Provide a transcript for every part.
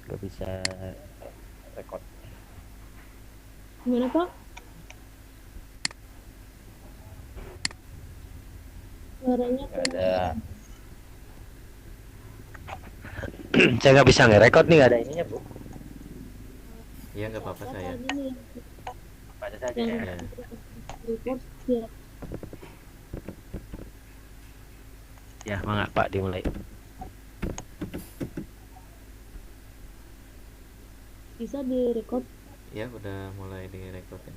Gak bisa record. Gimana Pak? Suaranya Gak kurang ada. Saya nggak bisa nge-record nih, nggak ada ininya bu. Iya nggak apa-apa Caca saya. tadi nih Baca saja yang ya. Ya. report ya Ya, mangga Pak dimulai. bisa direcord. Ya udah mulai direkodin.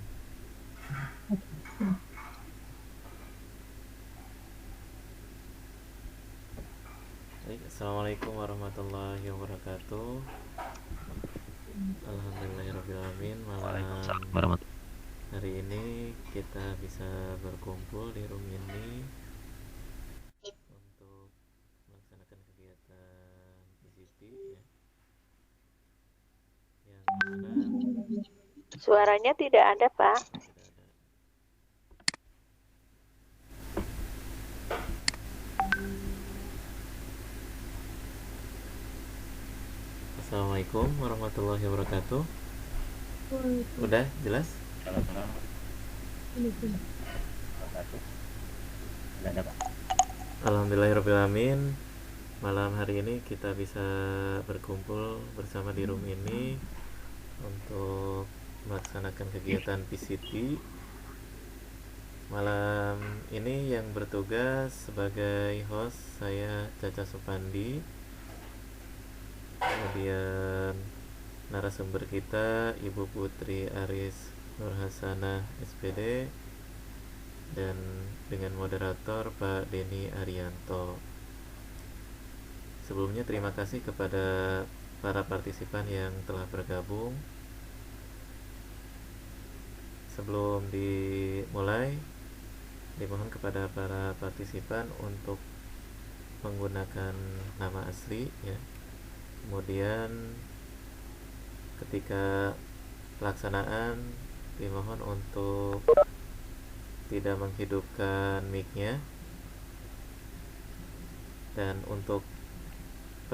Baik, assalamualaikum warahmatullahi wabarakatuh. Alhamdulillahirobbilalamin. Malam Waalaikumsalam warahmatullahi. hari ini kita bisa berkumpul di room ini untuk melaksanakan kegiatan PCT ya. Yang mana Suaranya tidak ada, Pak. tidak ada. Assalamualaikum warahmatullahi wabarakatuh. Udah jelas? Ada Pak. Alhamdulillahirobbilalamin. Malam hari ini kita bisa berkumpul bersama di room ini untuk melaksanakan kegiatan PCT. Malam ini yang bertugas sebagai host saya Caca Supandi. Kemudian narasumber kita Ibu Putri Aris Nurhasanah SPD dan dengan moderator Pak Denny Arianto. Sebelumnya terima kasih kepada para partisipan yang telah bergabung. Sebelum dimulai, dimohon kepada para partisipan untuk menggunakan nama asli ya. Kemudian ketika pelaksanaan dimohon untuk tidak menghidupkan mic-nya. Dan untuk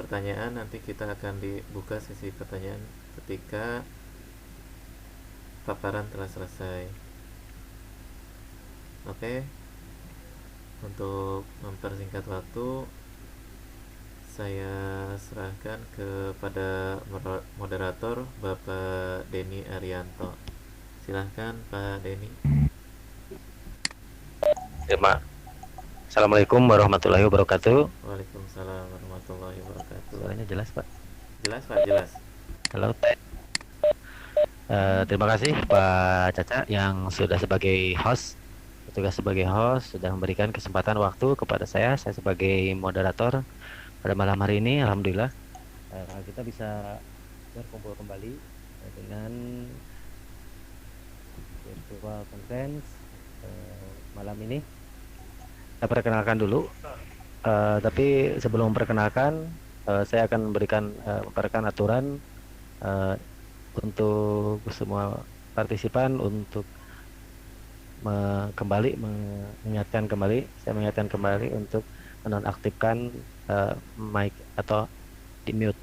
pertanyaan nanti kita akan dibuka sesi pertanyaan ketika paparan telah selesai. Oke. Untuk mempersingkat waktu, saya serahkan kepada moderator Bapak Denny Arianto. Silahkan Pak Denny. Terima. Assalamualaikum warahmatullahi wabarakatuh. Waalaikumsalam warahmatullahi wabarakatuh. Suaranya jelas Pak. Jelas Pak, jelas. Halo. Terima kasih Pak Caca yang sudah sebagai host, bertugas sebagai host, sudah memberikan kesempatan waktu kepada saya sebagai moderator pada malam hari ini. Alhamdulillah kita bisa berkumpul kembali dengan virtual conference malam ini. Saya perkenalkan dulu, tapi sebelum memperkenalkan, saya akan memberikan aturan untuk semua partisipan untuk mengingatkan kembali, saya mengingatkan kembali untuk menonaktifkan mic atau di mute.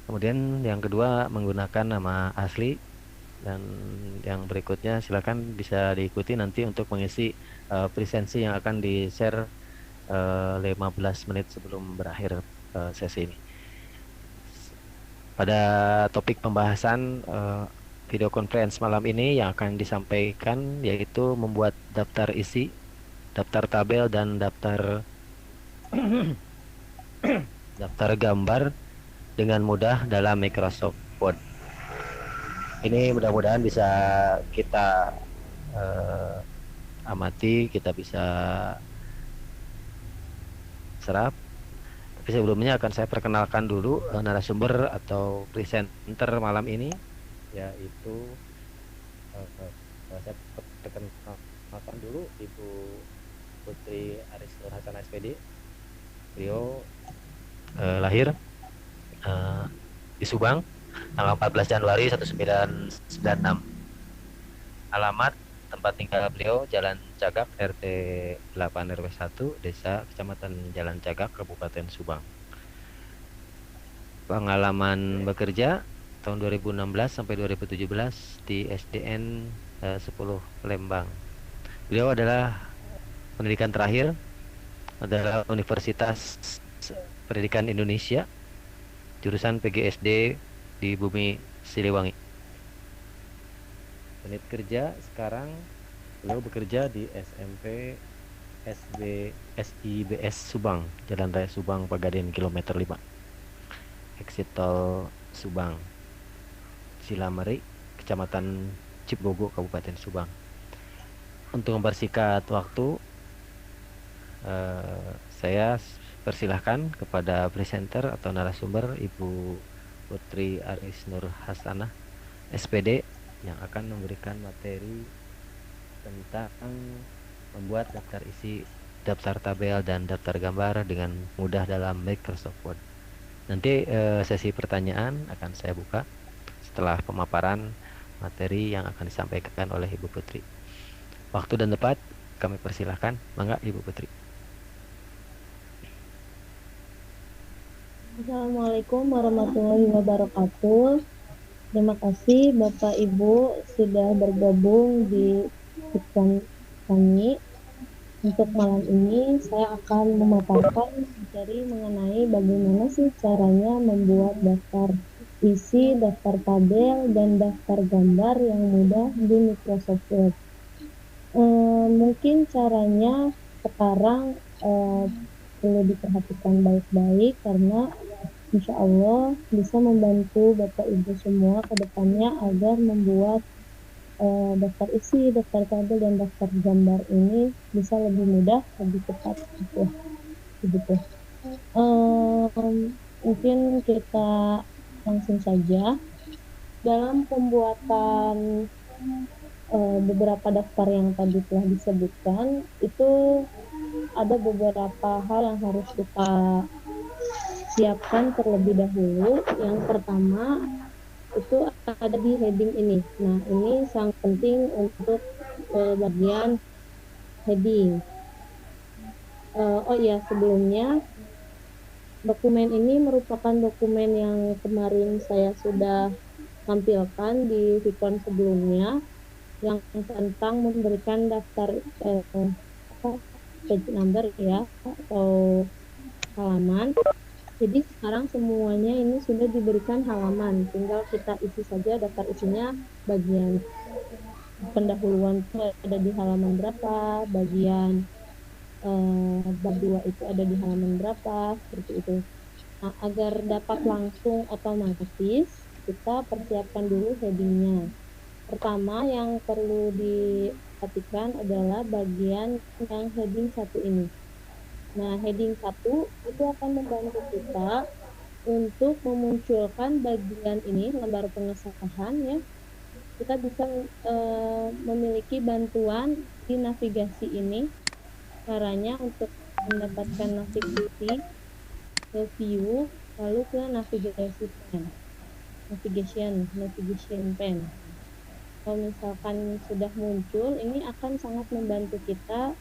Kemudian yang kedua menggunakan nama asli, dan yang berikutnya silakan bisa diikuti nanti untuk mengisi presensi yang akan di-share 15 menit sebelum berakhir sesi ini. Pada topik pembahasan video conference malam ini yang akan disampaikan yaitu membuat daftar isi, daftar tabel, dan daftar daftar gambar dengan mudah dalam Microsoft Word. Ini mudah-mudahan bisa kita amati, kita bisa serap. Tapi sebelumnya akan saya perkenalkan dulu narasumber atau presenter malam ini, yaitu saya perkenalkan dulu Ibu Putri Aris Nurhasanah SPD. Beliau lahir di Subang tanggal 14 Januari 1996. Alamat tempat tinggal beliau Jalan Cagak RT 8 RW 1 Desa Kecamatan Jalan Cagak Kabupaten Subang. pengalaman bekerja tahun 2016 sampai 2017 di SDN 10 Lembang. Beliau adalah pendidikan terakhir adalah Universitas Pendidikan Indonesia, jurusan PGSD di Bumi Siliwangi. Unit kerja sekarang beliau bekerja di SMP SIBS Subang, Jalan Raya Subang Pegadaian kilometer 5. Exit tol Subang, Cilameri, Kecamatan Cibogo, Kabupaten Subang. Untuk mempersingkat waktu, saya persilahkan kepada presenter atau narasumber Ibu Putri Aris Nur Hasanah, SPD, yang akan memberikan materi tentang membuat daftar isi, daftar tabel, dan daftar gambar dengan mudah dalam Microsoft Word. Nanti sesi pertanyaan akan saya buka setelah pemaparan materi yang akan disampaikan oleh Ibu Putri. Waktu dan tempat kami persilahkan. Mangga Ibu Putri. Assalamualaikum warahmatullahi wabarakatuh. Terima kasih Bapak Ibu sudah bergabung di iklan kami. Untuk malam ini saya akan memaparkan materi mengenai bagaimana sih caranya membuat daftar isi, daftar tabel, dan daftar gambar yang mudah di Microsoft Word. Mungkin caranya sekarang perlu diperhatikan baik-baik karena insya Allah bisa membantu Bapak Ibu semua ke depannya agar membuat daftar isi, daftar tabel, dan daftar gambar ini bisa lebih mudah, lebih cepat gitu. Mungkin kita langsung saja. Dalam pembuatan beberapa daftar yang tadi telah disebutkan, itu ada beberapa hal yang harus kita siapkan terlebih dahulu. Yang pertama itu ada di heading ini. Nah, ini sangat penting untuk bagian heading. Oh iya, sebelumnya dokumen ini merupakan dokumen yang kemarin saya sudah tampilkan di Vicon sebelumnya, yang tentang memberikan daftar page number ya, atau halaman. Jadi sekarang semuanya ini sudah diberikan halaman, tinggal kita isi saja daftar isinya. Bagian pendahuluan itu ada di halaman berapa, bagian bab 2 itu ada di halaman berapa, seperti itu. Nah, agar dapat langsung otomatis, kita persiapkan dulu headingnya. Pertama yang perlu diperhatikan adalah bagian yang heading 1 ini. Nah, heading 1 itu akan membantu kita untuk memunculkan bagian ini, lembar pengesahan ya. Kita bisa memiliki bantuan di navigasi ini. Caranya untuk mendapatkan navigasi ke view, lalu ke navigasi pane. Navigation pane. Kalau misalkan sudah muncul, ini akan sangat membantu kita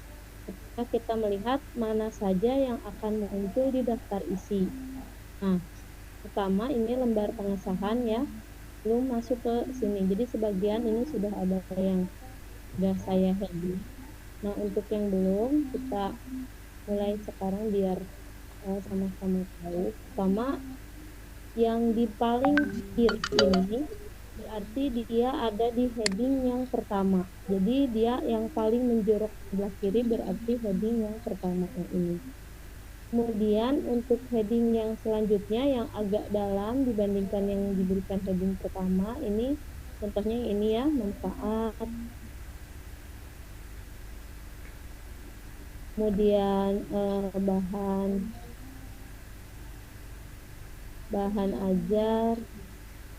ketika kita melihat mana saja yang akan muncul di daftar isi. Nah, pertama ini lembar pengesahan ya, belum masuk ke sini. Jadi sebagian ini sudah ada yang sudah saya heading. Nah, untuk yang belum, kita mulai sekarang biar sama-sama tahu. Pertama, yang di paling kiri ini berarti dia ada di heading yang pertama. Jadi dia yang paling menjorok sebelah kiri berarti heading yang pertama yang ini. Kemudian untuk heading yang selanjutnya yang agak dalam dibandingkan yang diberikan heading pertama, ini contohnya ini ya, manfaat. Kemudian bahan ajar.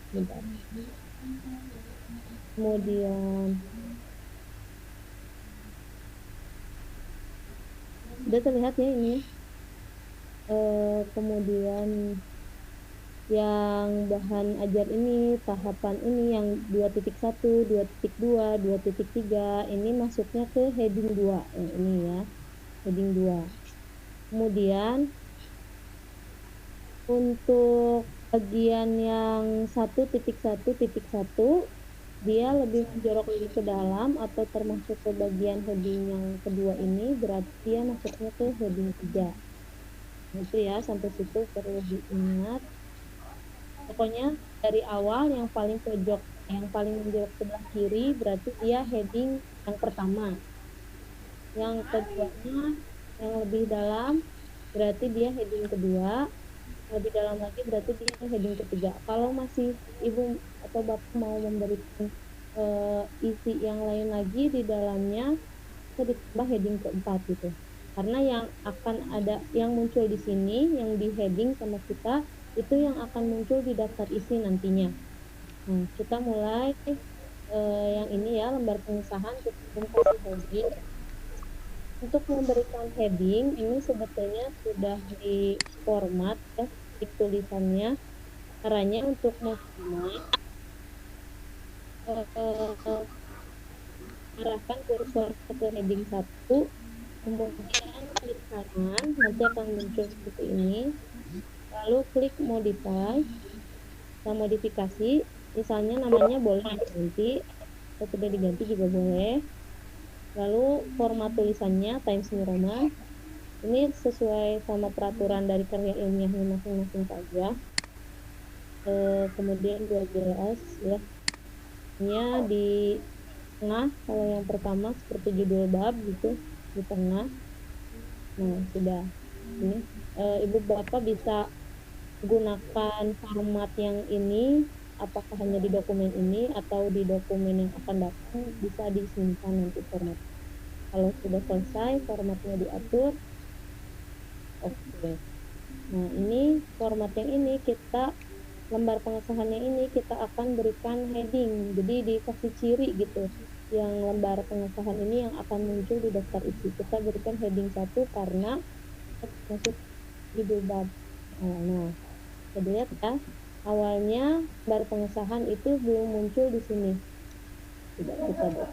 Bentar. Kemudian sudah terlihat ya ini. Kemudian yang bahan ajar ini, tahapan ini yang 2.1, 2.2, 2.3 ini masuknya ke heading 2 ini ya, heading 2. Kemudian untuk bagian yang 1.1.1 dia lebih menjorok lebih ke dalam atau termasuk ke bagian heading yang kedua ini, berarti dia masuknya ke heading 3. Itu ya, sampai situ perlu diingat. Pokoknya dari awal yang paling pojok, yang paling menjorok sebelah kiri berarti dia heading yang pertama. Yang keduanya yang lebih dalam berarti dia heading kedua. Lebih dalam lagi berarti dia heading ketiga. Kalau masih ibu atau bapak mau memberikan isi yang lain lagi di dalamnya, bisa ditambah heading keempat gitu. Karena yang akan ada yang muncul di sini, yang di heading sama kita, itu yang akan muncul di daftar isi nantinya. Nah, kita mulai yang ini ya, lembar pengesahan, kita kasih heading. Untuk memberikan heading, ini sebetulnya sudah di format ya, di tulisannya. Caranya untuk memformat, arahkan kursor ke heading 1, kemudian klik kanan, nanti akan muncul seperti ini. Lalu klik modify, kita modifikasi, misalnya namanya boleh diganti, atau tidak diganti juga boleh. Lalu format tulisannya Times New Roman. Ini sesuai sama peraturan dari karya ilmiahnya masing-masing saja. Kemudian 12 ya. Ini di tengah, kalau yang pertama seperti judul bab gitu, di tengah. Nah, sudah. Ini ibu bapak bisa gunakan format yang ini, apakah hanya di dokumen ini atau di dokumen yang akan datang, bisa disimpan nanti format. Kalau sudah selesai formatnya diatur, oke. Nah, ini format yang ini kita, lembar pengesahannya ini kita akan berikan heading, jadi dikasih ciri gitu. Yang lembar pengesahan ini yang akan muncul di daftar isi, kita berikan heading 1 karena masuk judul bab. Nah, kita lihat ya, awalnya lembar pengesahan itu belum muncul di sini. Tidak kita lihat.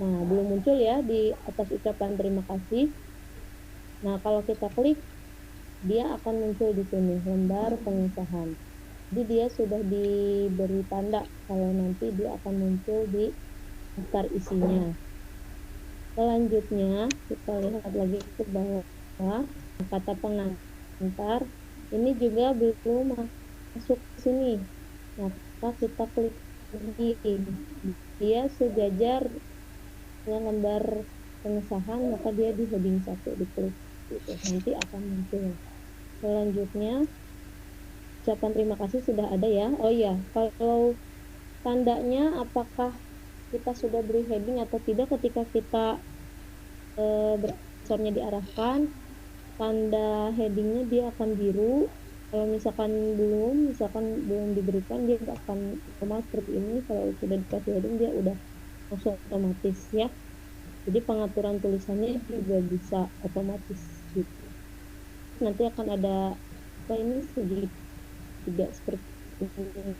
Nah, belum muncul ya di atas ucapan terima kasih. Nah, kalau kita klik, dia akan muncul di sini, lembar pengesahan. Jadi dia sudah diberi tanda kalau nanti dia akan muncul di daftar isinya. Selanjutnya kita lihat lagi ke bawah, kata pengantar ini juga belum masuk ke sini. Maka kita klik lagi, dia sejajar dengan lembar pengesahan, maka dia di heading 1, diklik gitu. Nanti akan muncul. Selanjutnya ucapan terima kasih sudah ada ya. Oh iya, kalau tandanya apakah kita sudah beri heading atau tidak, ketika kita kursornya diarahkan, tanda headingnya dia akan biru. Kalau misalkan belum diberikan, dia akan otomatis seperti ini. Kalau sudah dikasih heading, dia udah langsung otomatis ya. Jadi pengaturan tulisannya juga bisa otomatis gitu. Nanti akan ada ini segi tidak seperti ini,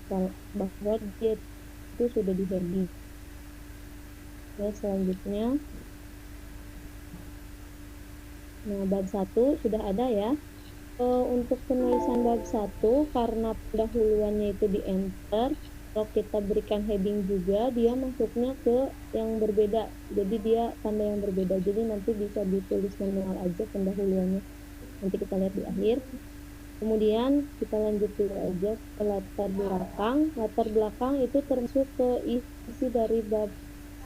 bahwa dia itu sudah di heading. Ya, selanjutnya, nah bab 1 sudah ada ya. Untuk penulisan bab 1, karena pendahuluannya itu di enter, kalau kita berikan heading juga, dia masuknya ke yang berbeda, jadi dia tanda yang berbeda, jadi nanti bisa ditulis manual aja pendahuluannya, nanti kita lihat di akhir. Kemudian kita lanjut dulu aja ke latar belakang. Latar belakang itu termasuk ke isi dari bab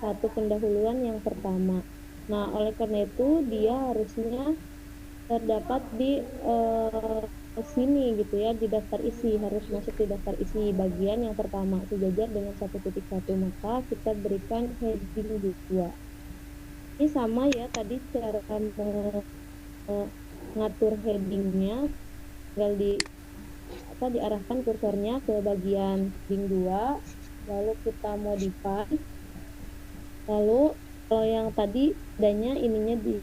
1 pendahuluan yang pertama. Nah, oleh karena itu dia harusnya terdapat di sini gitu ya, di daftar isi, harus masuk di daftar isi bagian yang pertama sejajar dengan 1.1, maka kita berikan heading 2. Ini sama ya, tadi cara mengatur headingnya, tinggal diarahkan kursornya ke bagian heading 2, lalu kita modify. Lalu kalau yang tadi bedanya ininya di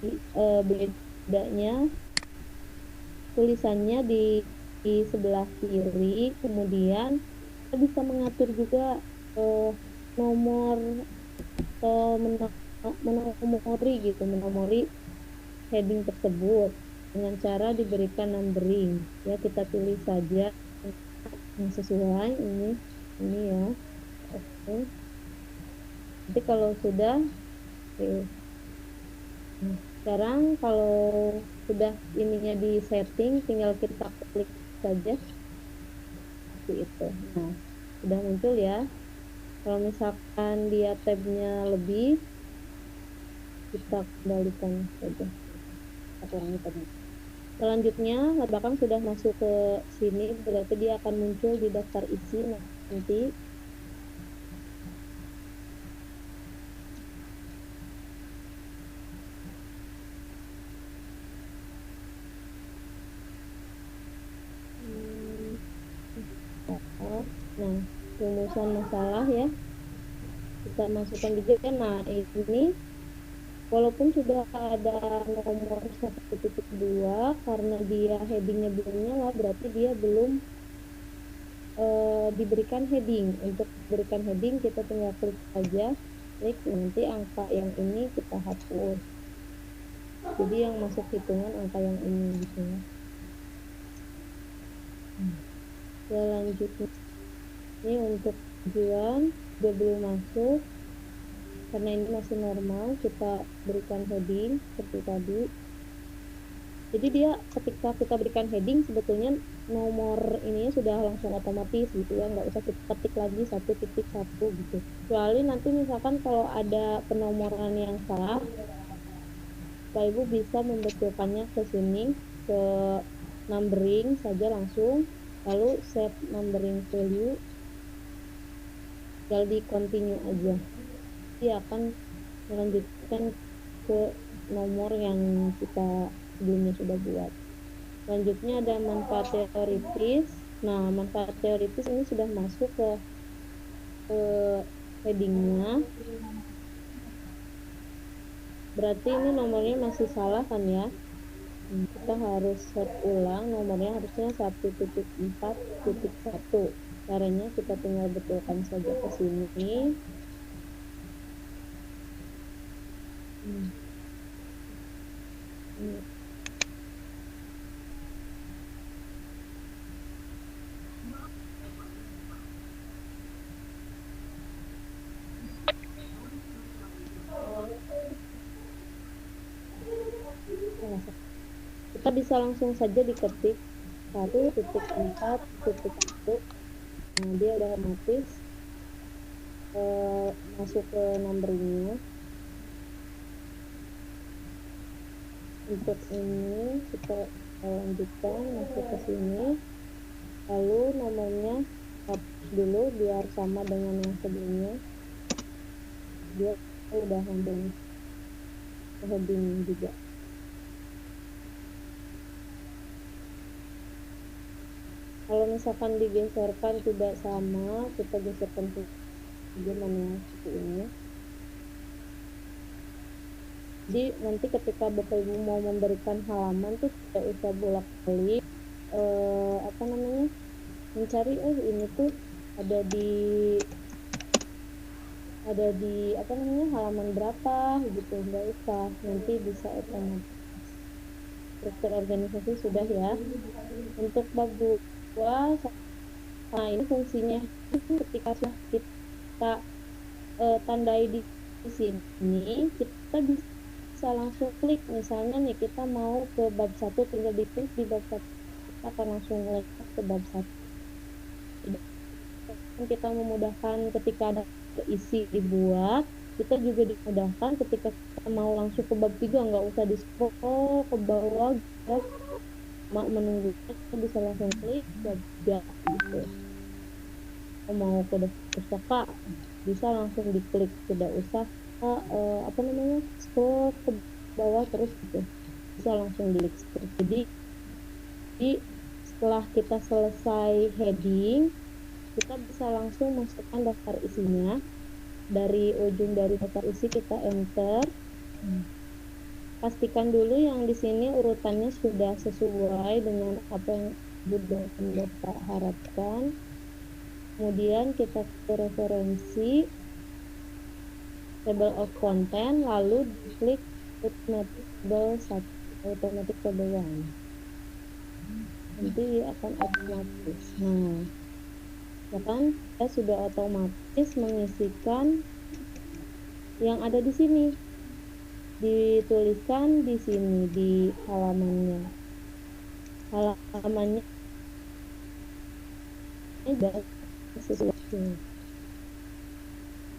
bedanya tulisannya di sebelah kiri, kemudian kita bisa mengatur juga nomor atau menomori heading tersebut dengan cara diberikan numbering ya. Kita tulis saja yang sesuai ini ya. Oke. Nanti kalau sudah, oke. Nah, sekarang kalau sudah ininya di setting, tinggal kita klik saja seperti itu. Nah, sudah muncul ya. Kalau misalkan dia tabnya lebih, kita kembalikan saja. Kita kurangi tadi. Selanjutnya, belakang sudah masuk ke sini, berarti dia akan muncul di daftar isi nanti. Nah, rumusan masalah ya. Kita masukkan juga. Nah, ini walaupun sudah ada nomor 1.2, karena dia headingnya belum nyala, berarti dia belum diberikan heading. Untuk berikan heading, kita tinggal klik saja, klik, nanti angka yang ini kita hapus. Jadi yang masuk hitungan angka yang ini gitu ya. Selanjutnya ini untuk tujuan dia belum masuk, karena ini masih normal, kita berikan heading seperti tadi. Jadi dia ketika kita berikan heading, sebetulnya nomor ininya sudah langsung otomatis gitu ya, nggak usah kita ketik lagi 1.1 gitu. Kecuali nanti misalkan kalau ada penomoran yang salah, Bapak Ibu bisa membetulkannya ke sini, ke numbering saja langsung, lalu set numbering value, tinggal di continue aja. Dia akan melanjutkan ke nomor yang kita sebelumnya sudah buat. Selanjutnya ada manfaat teoritis. Nah, manfaat teoritis ini sudah masuk ke headingnya. Berarti ini nomornya masih salah kan ya? Kita harus set ulang, nomornya harusnya 1.4.1. Caranya kita tinggal betulkan saja ke sini. Kita bisa langsung saja diketik 1.4.1. Nah, dia udah otomatis masuk ke numberingnya. Untuk ini kita lanjutkan masuk ke sini, lalu nomornya hapus dulu biar sama dengan yang sebelumnya. Dia udah langsung heading juga. Kalau misalkan digeserkan tidak sama, kita geserkan ke mana seperti ini. Jadi nanti ketika Bapak Ibu mau memberikan halaman tuh tidak usah bolak-balik mencari ini tuh ada di halaman berapa gitu, nggak usah, nanti bisa otomatis. Struktur organisasi sudah ya. Untuk bab 2, nah ini fungsinya ketika sudah kita tandai di sini, kita bisa langsung klik. Misalnya nih kita mau ke bab 1, tinggal diklik di bab 1, kita akan langsung lewat ke bab 1. Kita memudahkan ketika ada isi dibuat, kita juga dimudahkan ketika kita mau langsung ke bab 3, nggak usah di scroll ke bawah ya. Menunggu, kita bisa langsung klik bab 3 gitu. Mau ke pustaka bisa langsung diklik, tidak usah scroll ke bawah terus gitu, bisa langsung diklik. Jadi setelah kita selesai heading, kita bisa langsung masukkan daftar isinya. Dari ujung dari daftar isi kita enter. Pastikan dulu yang di sini urutannya sudah sesuai dengan apa yang Bapak harapkan. Kemudian kita ke referensi, table of content, lalu klik automatic table 1. Nanti akan otomatis. Nah, Ya kan, saya sudah otomatis mengisikan yang ada di sini, dituliskan di sini di halamannya sudah sesuai.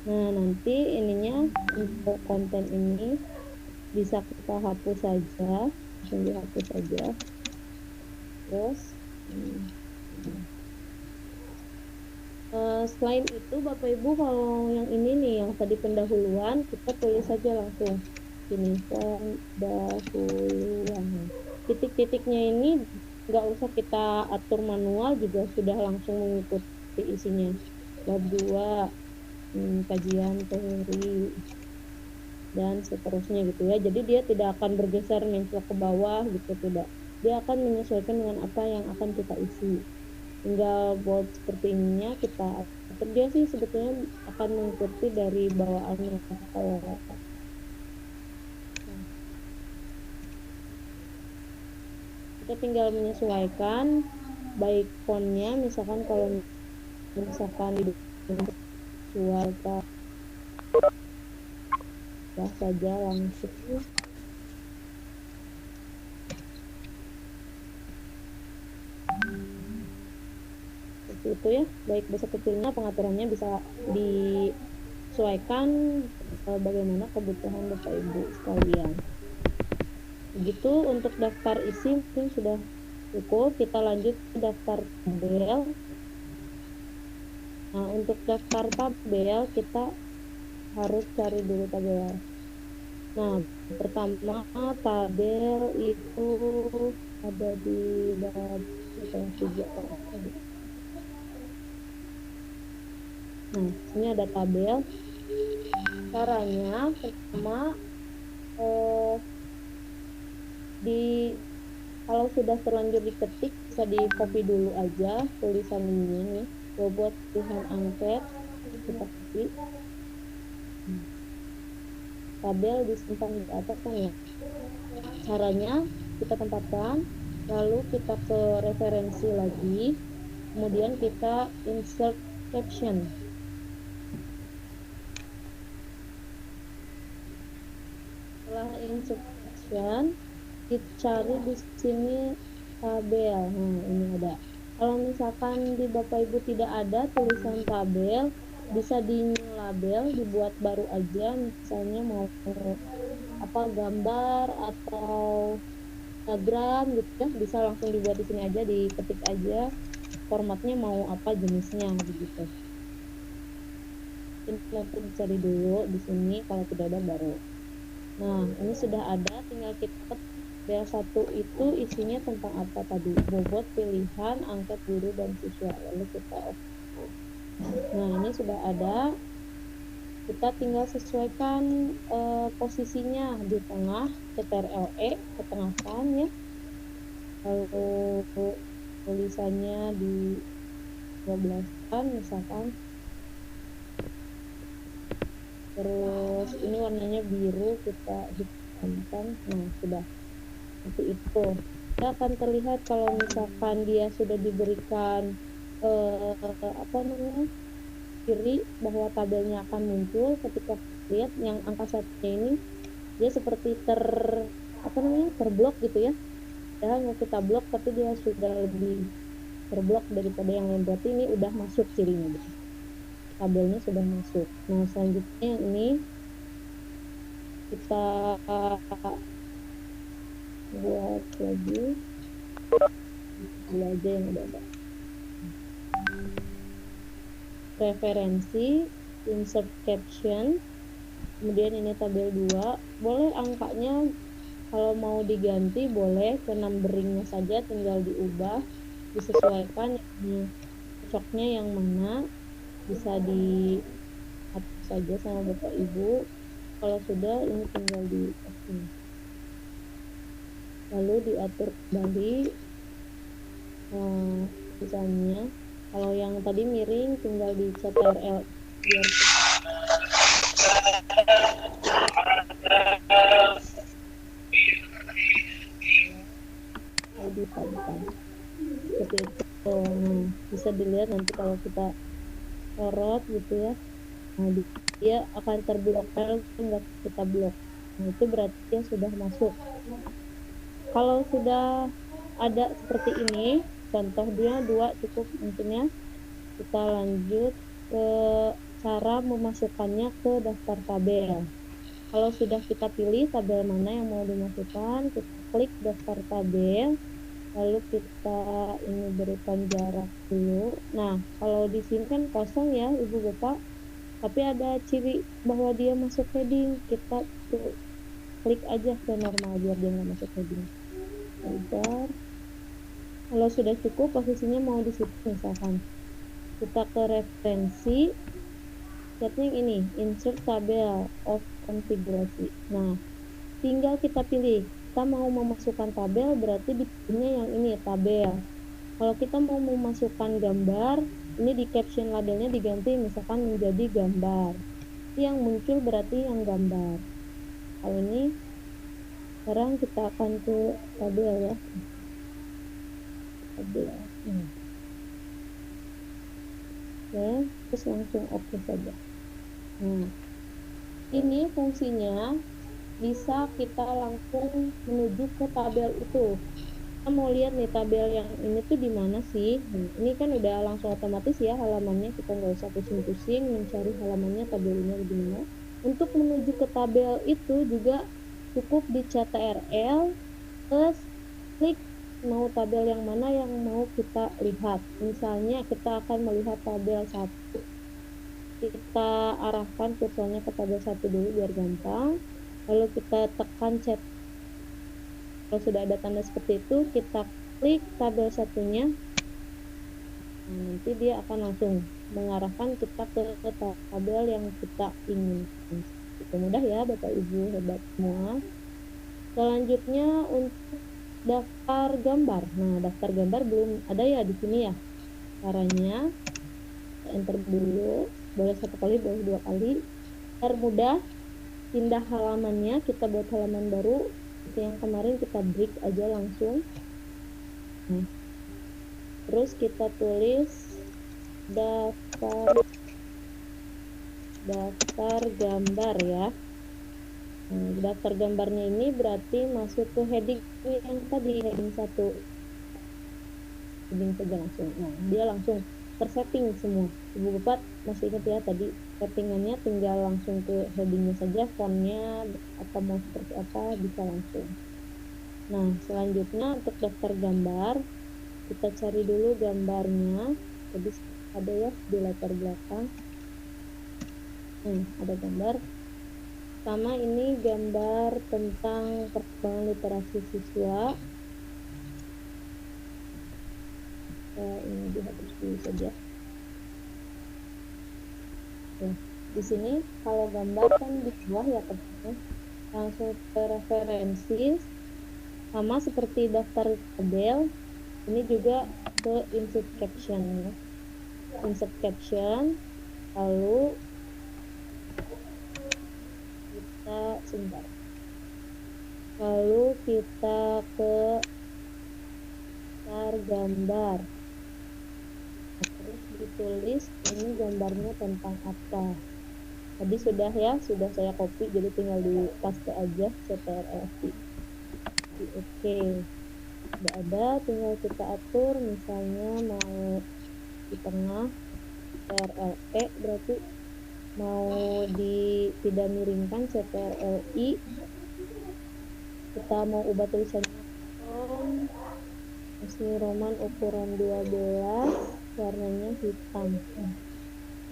Nah, nanti ininya untuk konten ini bisa kita hapus saja, langsung dihapus saja. Terus selain itu Bapak Ibu, kalau yang ini nih yang tadi pendahuluan, kita tulis saja langsung ini pendahuluan. Titik-titiknya ini nggak usah kita atur manual, juga sudah langsung mengikuti isinya. Bab 2, kajian teori dan seterusnya gitu ya. Jadi dia tidak akan bergeser mencolok ke bawah gitu, tidak. Dia akan menyesuaikan dengan apa yang akan kita isi. Tinggal buat seperti ininya kita atur, dia sih sebetulnya akan mengikuti dari bawaannya kayak kita tinggal menyesuaikan baik fontnya, misalkan kalau misalkan di suara saja langsung seperti itu ya. Baik besar kecilnya pengaturannya bisa disesuaikan bagaimana kebutuhan Bapak Ibu sekalian. Begitu untuk daftar isi mungkin sudah cukup. Kita lanjut ke daftar tabel. Nah, untuk daftar tabel kita harus cari dulu tabel. Nah, pertama tabel itu ada di bab 3. Nah, ini ada tabel. Caranya pertama kalau sudah terlanjur diketik bisa di copy dulu aja tulisan ini nih. Bobot pilihan angket kita copy. Tabel disimpan di atas kan ya. Caranya kita tempatkan, lalu kita ke referensi lagi, kemudian kita insert caption. Setelah insert caption, dicari di sini tabel. Nah, ini ada. Kalau misalkan di Bapak Ibu tidak ada tulisan tabel, bisa di new label, dibuat baru aja, misalnya mau apa gambar atau diagram gitu ya, bisa langsung dibuat di sini aja, diketik aja formatnya mau apa jenisnya begitu. Ini nanti dicari dulu di sini, kalau tidak ada baru. Nah, ini sudah ada, tinggal kita ketik. B1 itu isinya tentang apa tadi? Bobot pilihan angket guru dan siswa. Lalu kita nah, ini sudah ada. Kita tinggal sesuaikan posisinya di tengah, CTRL-E, ketengahkan ya. Lalu tulisannya di 12-an misalkan. Terus ini warnanya biru, kita hitamkan. Nah, sudah seperti itu. Kita akan terlihat kalau misalkan dia sudah diberikan kiri, bahwa tabelnya akan muncul. Ketika lihat yang angka 1-nya ini, dia seperti terblok gitu ya. Padahal nggak kita blok, tapi dia sudah lebih terblok daripada yang lain. Berarti ini udah masuk cirinya gitu. Tabelnya sudah masuk. Nah, selanjutnya ini kita buat lagi aja yang ada. Referensi, insert caption, kemudian ini tabel 2. Boleh angkanya kalau mau diganti boleh ke numberingnya saja, tinggal diubah, disesuaikan yang cocoknya yang mana, bisa dihapus saja sama Bapak Ibu. Kalau sudah, ini tinggal di lalu diatur kembali tulisannya. Kalau yang tadi miring, tinggal di CTRL biar dipadukan seperti itu. Nah, bisa dilihat nanti kalau kita sorot gitu ya. Nah, dia akan terblok kalau nggak kita blok. Nah, itu berarti dia sudah masuk. Kalau sudah ada seperti ini, contoh dia 2 cukup mungkin ya. Kita lanjut ke cara memasukkannya ke daftar tabel. Kalau sudah kita pilih tabel mana yang mau dimasukkan, kita klik daftar tabel, lalu kita ini berikan jarak dulu. Nah, kalau di sini kan kosong ya, Ibu Bapak, tapi ada ciri bahwa dia masuk heading. Kita tuh klik aja ke normal biar dia nggak masuk heading. Bentar. Kalau sudah cukup posisinya mau di situ misalkan. Kita ke referensi, setting ini, insert tabel of konfigurasi. Nah, tinggal kita pilih. Kita mau memasukkan tabel, berarti dipilihnya yang ini, tabel. Kalau kita mau memasukkan gambar, ini di caption labelnya diganti misalkan menjadi gambar. Yang muncul berarti yang gambar. Kalau ini, sekarang kita akan ke tabel ya. Tabel. Oke, terus langsung oke saja. Nah, ini fungsinya bisa kita langsung menuju ke tabel itu. Kita mau lihat nih tabel yang ini tuh di mana sih? Nah, ini kan udah langsung otomatis ya halamannya, kita nggak usah pusing-pusing mencari halamannya tabelnya di mana. Untuk menuju ke tabel itu juga cukup di CTRL, terus klik mau tabel yang mana yang mau kita lihat. Misalnya kita akan melihat tabel 1. Kita arahkan kursornya ke tabel 1 dulu biar gampang. Lalu kita tekan chat. Kalau sudah ada tanda seperti itu, kita klik tabel satunya. Nah, nanti dia akan langsung mengarahkan kita ke tabel yang kita inginkan. Itu mudah ya Bapak Ibu, hebat semua. Selanjutnya untuk daftar gambar. Nah, daftar gambar belum ada ya di sini ya. Caranya enter dulu, boleh 1 kali, boleh 2 kali. Biar mudah, pindah halamannya, kita buat halaman baru. Yang kemarin kita break aja langsung. Nah, terus kita tulis daftar gambar ya. Nah, daftar gambarnya ini berarti masuk ke heading yang tadi, heading 1. Heading saja langsung. Nah, dia langsung tersetting semua. Ibu Bapak masih ingat ya tadi settingannya, tinggal langsung ke headingnya saja, fontnya atau mau seperti apa bisa langsung. Nah, selanjutnya untuk daftar gambar, kita cari dulu gambarnya. Jadi ada ya di latar belakang. Ada gambar. Pertama ini gambar tentang perkembangan literasi siswa. Ini dihapus dulu saja. Di sini kalau gambar kan di bawah ya teman-teman, langsung ke referensi, sama seperti daftar tabel. Ini juga ke insert caption ya. Insert caption, lalu kita sebentar. Lalu kita ke daftar gambar. Terus ditulis ini gambarnya tentang apa. Tadi sudah ya, sudah saya copy, jadi tinggal di paste aja CTRL. Oke. Sudah ada, tinggal kita atur misalnya mau di tengah CTRL-E, berarti mau tidak miringkan CTRL-I. Kita mau ubah tulisannya Ismi Roman ukuran 12, warnanya hitam.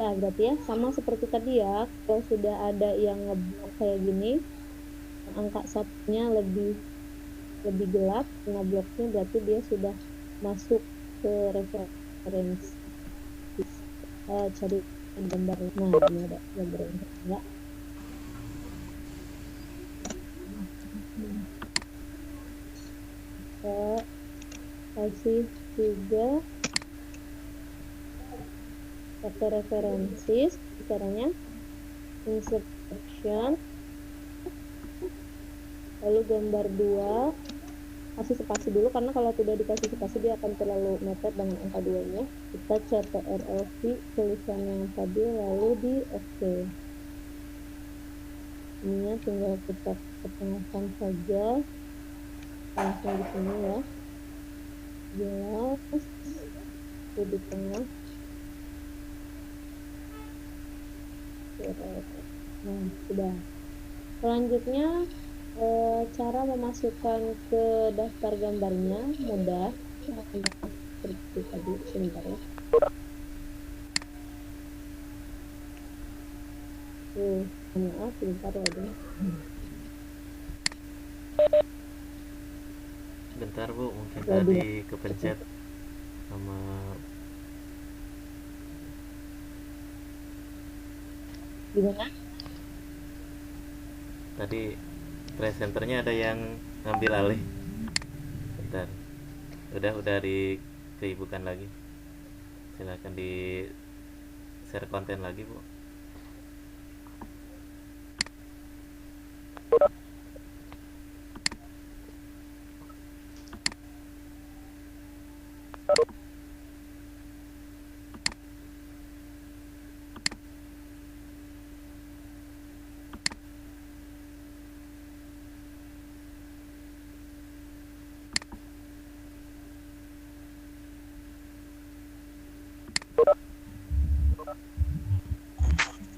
Nah, berarti ya sama seperti tadi ya, kalau sudah ada yang ngeblok kayak gini, angka satunya lebih gelap, ngebloknya berarti dia sudah masuk ke referensi. Cari gambarnya. Nah, ini ada gambarnya enggak. Kita kasih juga satu referensi. Caranya insert caption, lalu gambar 2, kasih spasi dulu, karena kalau tidak dikasih spasi dia akan terlalu mepet dengan angka 2-nya. Kita CTRL-V tulisan yang tadi lalu di oke. Ininya tinggal kita ketengahkan saja, langsung di sini ya, jelas itu di tengah. Nah, sudah. Selanjutnya cara memasukkan ke daftar gambarnya mudah, seperti tadi. Sebentar ya. Maaf, sebentar lagi. Bentar Bu, mungkin Jadi, tadi kepencet sama gimana? tadi presenternya ada yang ngambil alih. Bentar. Udah dikeibukan lagi. Silakan di share konten lagi, Bu.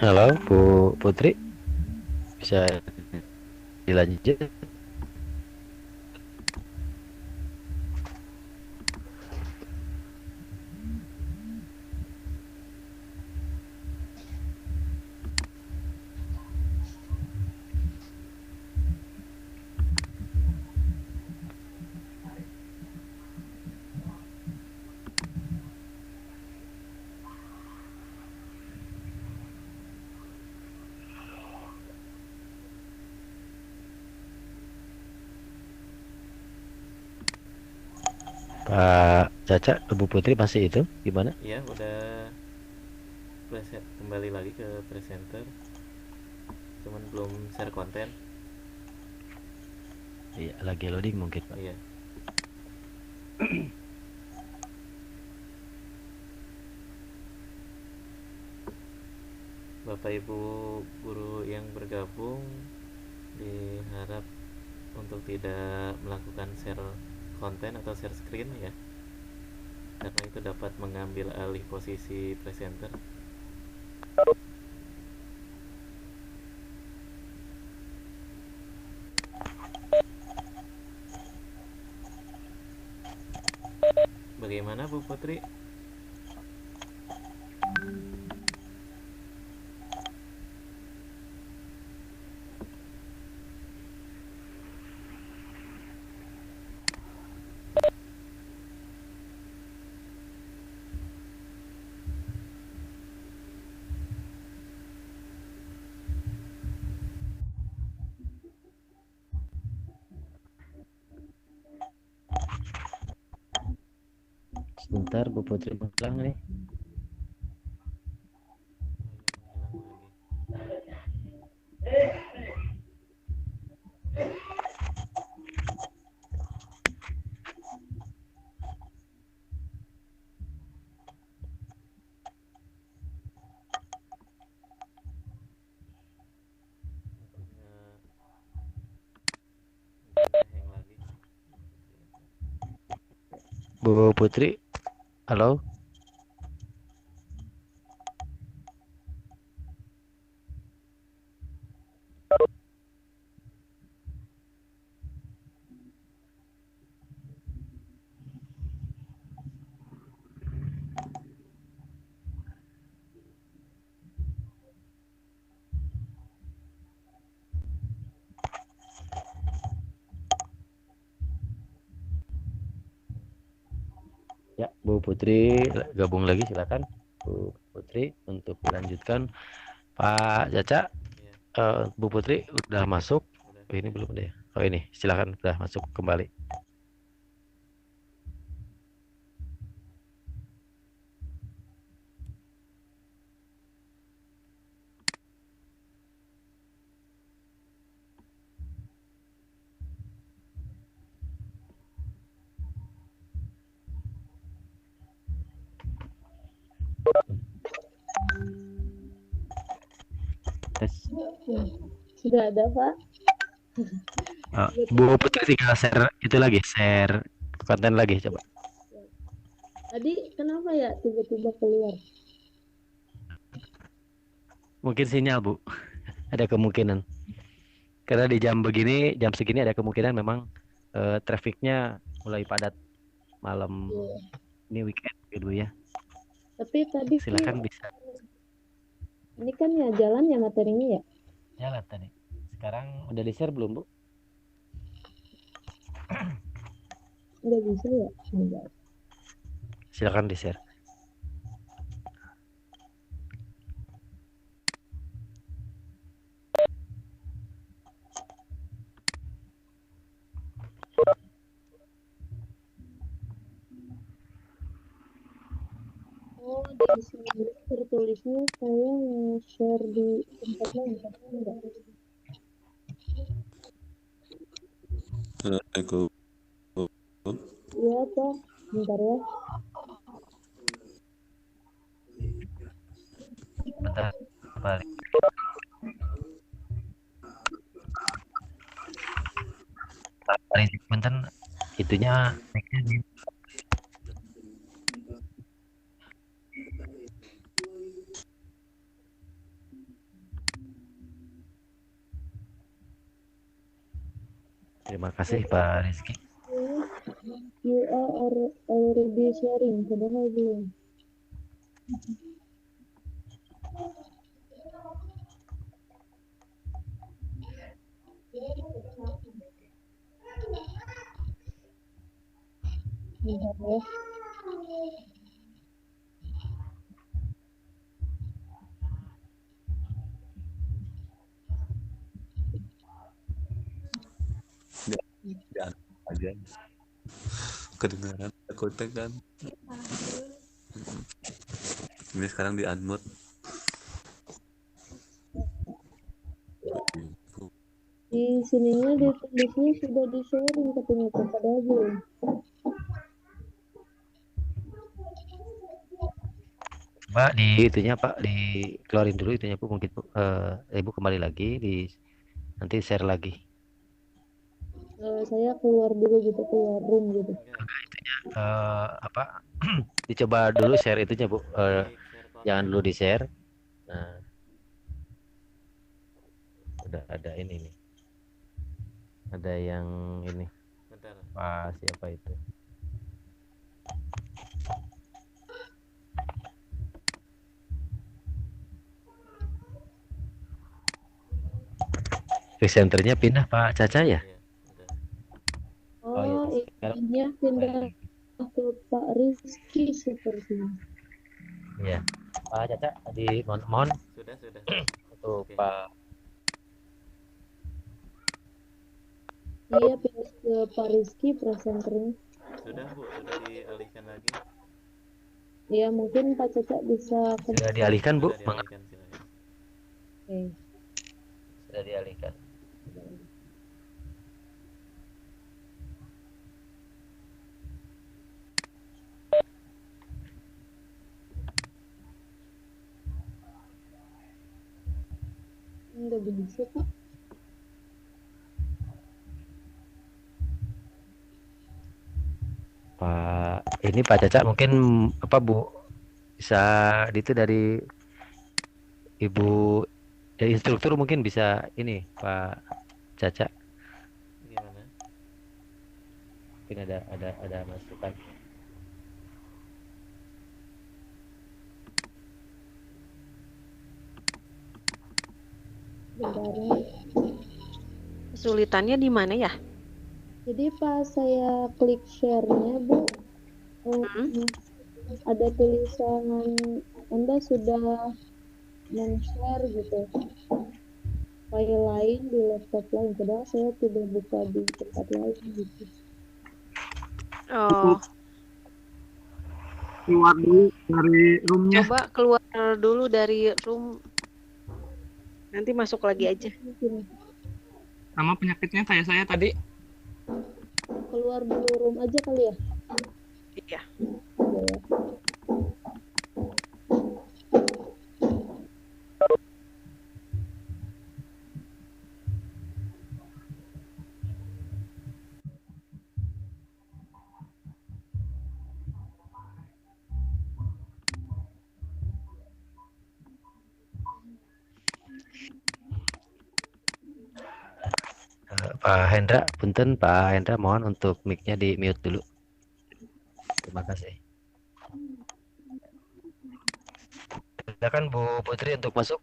Halo Bu Putri, bisa dilanjut? Pak Caca, Bu Putri masih itu gimana? Ya, udah kembali lagi ke presenter. Cuman belum share konten. Iya, lagi loading mungkin Pak. Iya. Bapak Ibu guru yang bergabung diharap untuk tidak melakukan share konten atau share screen ya, karena itu dapat mengambil alih posisi presenter. Bagaimana Bu Putri? Sebentar Bu Putri pulang nih. Bu Putri, halo. Ya, Bu Putri gabung lagi, silakan Bu Putri untuk dilanjutkan. Pak Caca, Iya. Bu Putri udah masuk. Udah. Oh, ini belum deh. Oh ini, silakan udah masuk kembali. Sudah ada, Pak. Bu Putri tinggal share itu lagi, share konten lagi coba. Tadi kenapa ya tiba-tiba keluar? Mungkin sinyal Bu, ada kemungkinan. Karena di jam begini, jam segini ada kemungkinan memang trafficnya mulai padat malam Iya. ini weekend gitu ya. Tapi tadi Silakan bisa ini kan ya jalan ya materinya ya. jalan tadi. Sekarang udah di share belum Bu? Nggak bisa ya? Enggak. Silakan di share. Oh, di sini tertulisnya saya share di tempat lain, tapi enggak. Assalamualaikum. Iya, Pak. Bentar ya. Bentar, balik. Bentar, itunya mic-nya di- Terima kasih Pak Rizky. You are already sharing, padahal belum. Bentar ya. Jangan aja. Kedengaran takutnya kan. Ini sekarang di unmute. Di sininya ditulisnya sudah di sharing katanya, Pak, padahal belum. Pak di itunya Pak di keluarin dulu itunya Bu mungkin Bu. Ibu kembali lagi di nanti share lagi. Saya keluar dulu gitu, keluar room gitu. Apa dicoba dulu share itunya Bu. Klik share Jangan konten. dulu di share. Nah, udah ada ini nih. Ada yang ini Bentar. Pak siapa itu? Presenternya pindah Pak Caca ya? Iya, udah. Oh, iya. Oh, Sekarang ininya pindah ke Pak Rizky sepertinya. ya. Pak Caca di mohon Sudah. untuk Oke. Pak Iya, pindah ke Pak Rizky presenternya. Sudah dialihkan lagi. Ya, mungkin Pak Caca bisa sudah dialihkan Bu. Sudah dialihkan silakan. Oke. Sudah dialihkan. Nggak bisa, Pak. Pak ini Pak Caca mungkin apa Bu bisa itu dari Ibu dari instruktur mungkin bisa ini Pak Caca Gimana? mungkin ada masukan. Bentar ya. Kesulitannya di mana ya? Jadi pas saya klik share-nya, Bu, ada tulisan Anda sudah men-share gitu. File lain di laptop lain, padahal saya tidak buka di tempat lain gitu. Oh, Keluar dulu dari roomnya, coba keluar dulu dari room. Nanti masuk lagi aja. Mungkin sama penyakitnya kayak saya tadi. keluar dulu room aja kali ya. Iya. Ada ya. Pak Hendra, punten Pak Hendra, mohon untuk mic-nya di mute dulu. Terima kasih. Silakan Bu Putri untuk masuk.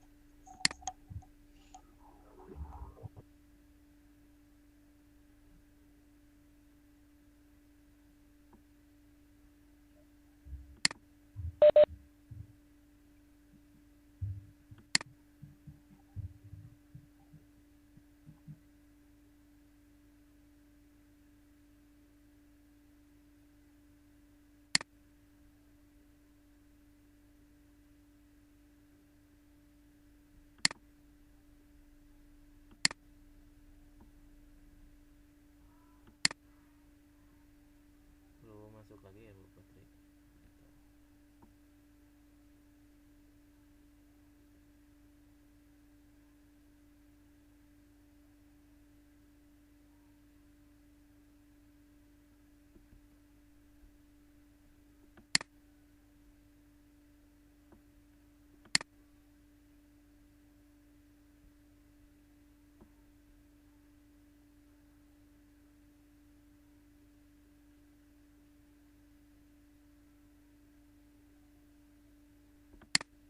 Belum masuk lagi ya Bu Putri.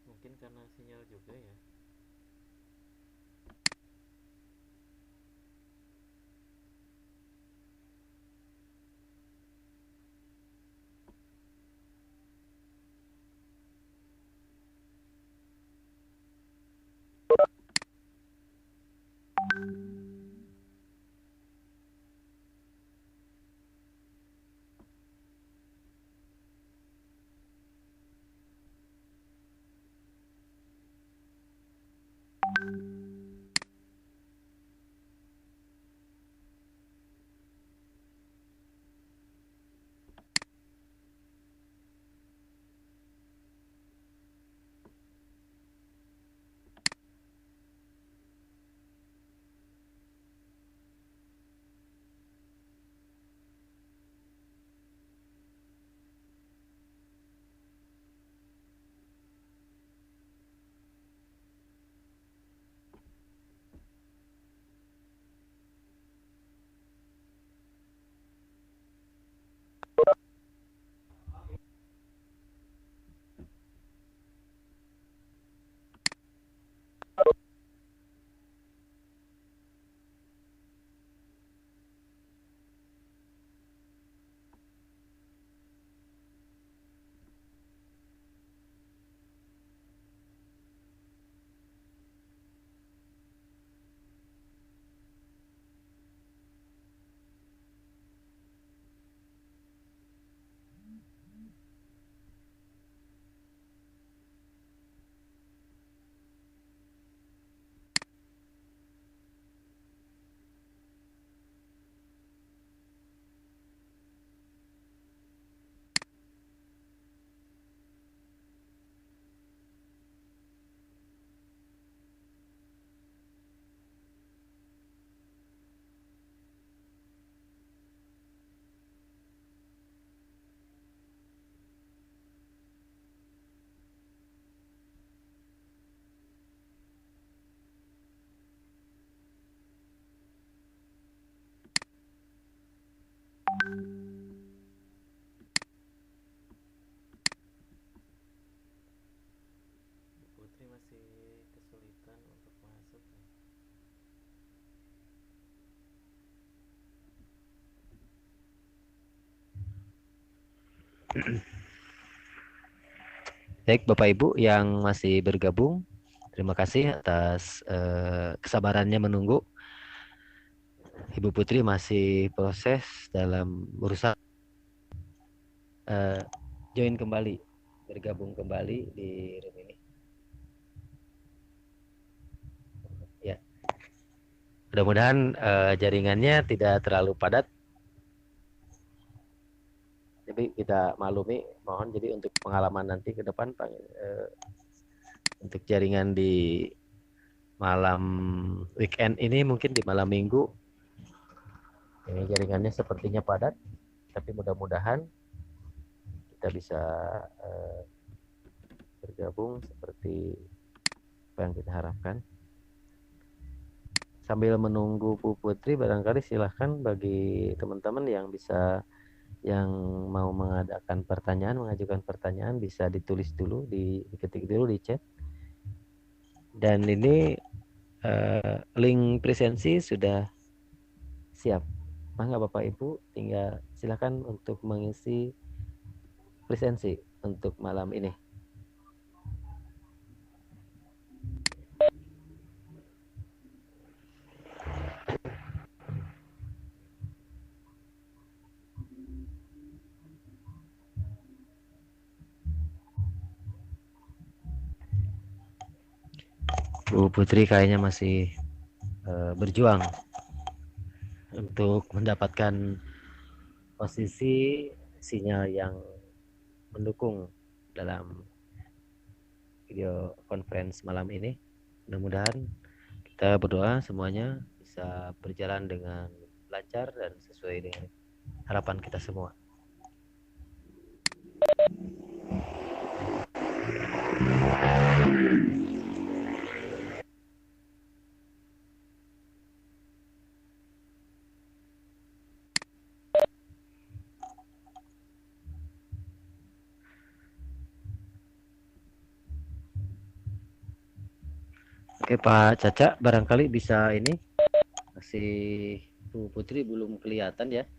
Mungkin karena sinyal juga ya. Bu Putri masih kesulitan untuk masuk ya. Baik Bapak Ibu yang masih bergabung, terima kasih atas kesabarannya menunggu. Ibu Putri masih proses dalam berusaha join kembali, bergabung kembali di room ini. Ya, mudah-mudahan jaringannya tidak terlalu padat. Jadi kita maklumi, mohon jadi untuk pengalaman nanti ke depan Pak, untuk jaringan di malam weekend ini mungkin di malam minggu ini jaringannya sepertinya padat, tapi mudah-mudahan kita bisa bergabung seperti apa yang kita harapkan. sambil menunggu Bu Putri, barangkali silahkan bagi teman-teman yang mau mengadakan pertanyaan, mengajukan pertanyaan, bisa ditulis dulu, diketik dulu di chat. Dan ini link presensi sudah siap. Mangga Bapak Ibu, tinggal silahkan untuk mengisi presensi untuk malam ini. Bu Putri kayaknya masih berjuang untuk mendapatkan posisi sinyal yang mendukung dalam video conference malam ini. Mudah-mudahan kita berdoa semuanya bisa berjalan dengan lancar dan sesuai dengan harapan kita semua. Oke Pak Caca, barangkali bisa ini, masih Bu Putri belum kelihatan ya.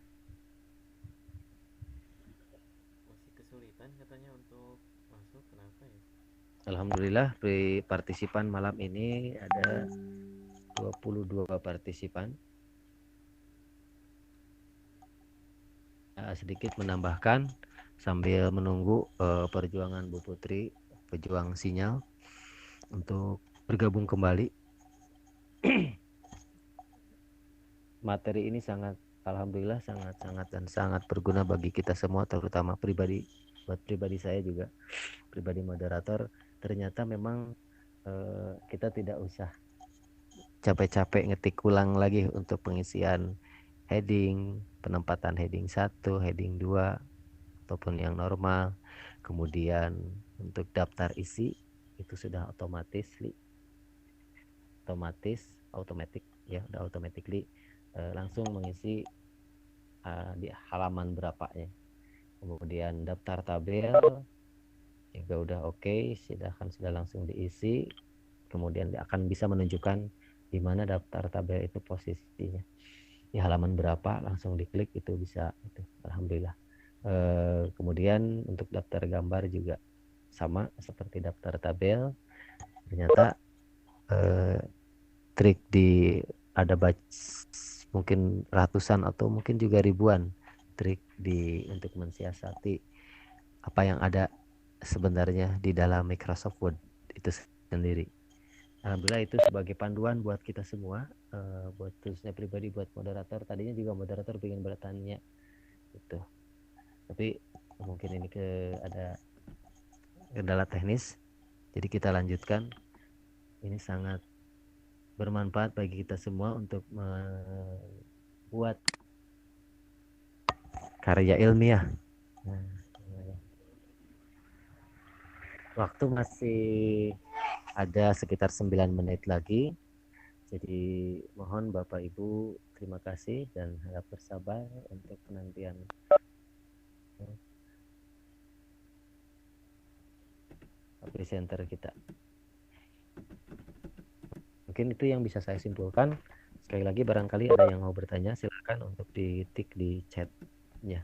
Masih kesulitan katanya untuk masuk, kenapa ya? Alhamdulillah partisipan malam ini ada 22 partisipan. Sedikit menambahkan sambil menunggu perjuangan Bu Putri, pejuang sinyal untuk bergabung kembali. Materi ini alhamdulillah sangat berguna bagi kita semua, terutama buat pribadi saya juga, pribadi moderator. Ternyata memang kita tidak usah capek-capek ngetik ulang lagi untuk pengisian heading, penempatan heading 1, heading 2 ataupun yang normal. Kemudian untuk daftar isi itu sudah automatic ya, udah automatically langsung mengisi di halaman berapa ya. Kemudian daftar tabel juga udah oke, sudah langsung diisi. Kemudian akan bisa menunjukkan di mana daftar tabel itu posisinya, di halaman berapa, langsung diklik itu bisa itu. Alhamdulillah. Kemudian untuk daftar gambar juga sama seperti daftar tabel. Ternyata trik ada mungkin ratusan atau mungkin juga ribuan trik untuk mensiasati apa yang ada sebenarnya di dalam Microsoft Word itu sendiri. Alhamdulillah itu sebagai panduan buat kita semua, buat khususnya pribadi, buat moderator. Tadinya juga moderator ingin bertanya gitu, tapi mungkin ini ada kendala teknis, jadi kita lanjutkan. Ini sangat bermanfaat bagi kita semua untuk membuat karya ilmiah. Waktu masih ada sekitar 9 menit lagi, jadi mohon Bapak Ibu terima kasih dan harap bersabar untuk penantian presenter kita. Mungkin itu yang bisa saya simpulkan. Sekali lagi barangkali ada yang mau bertanya, silakan untuk ditik di chatnya.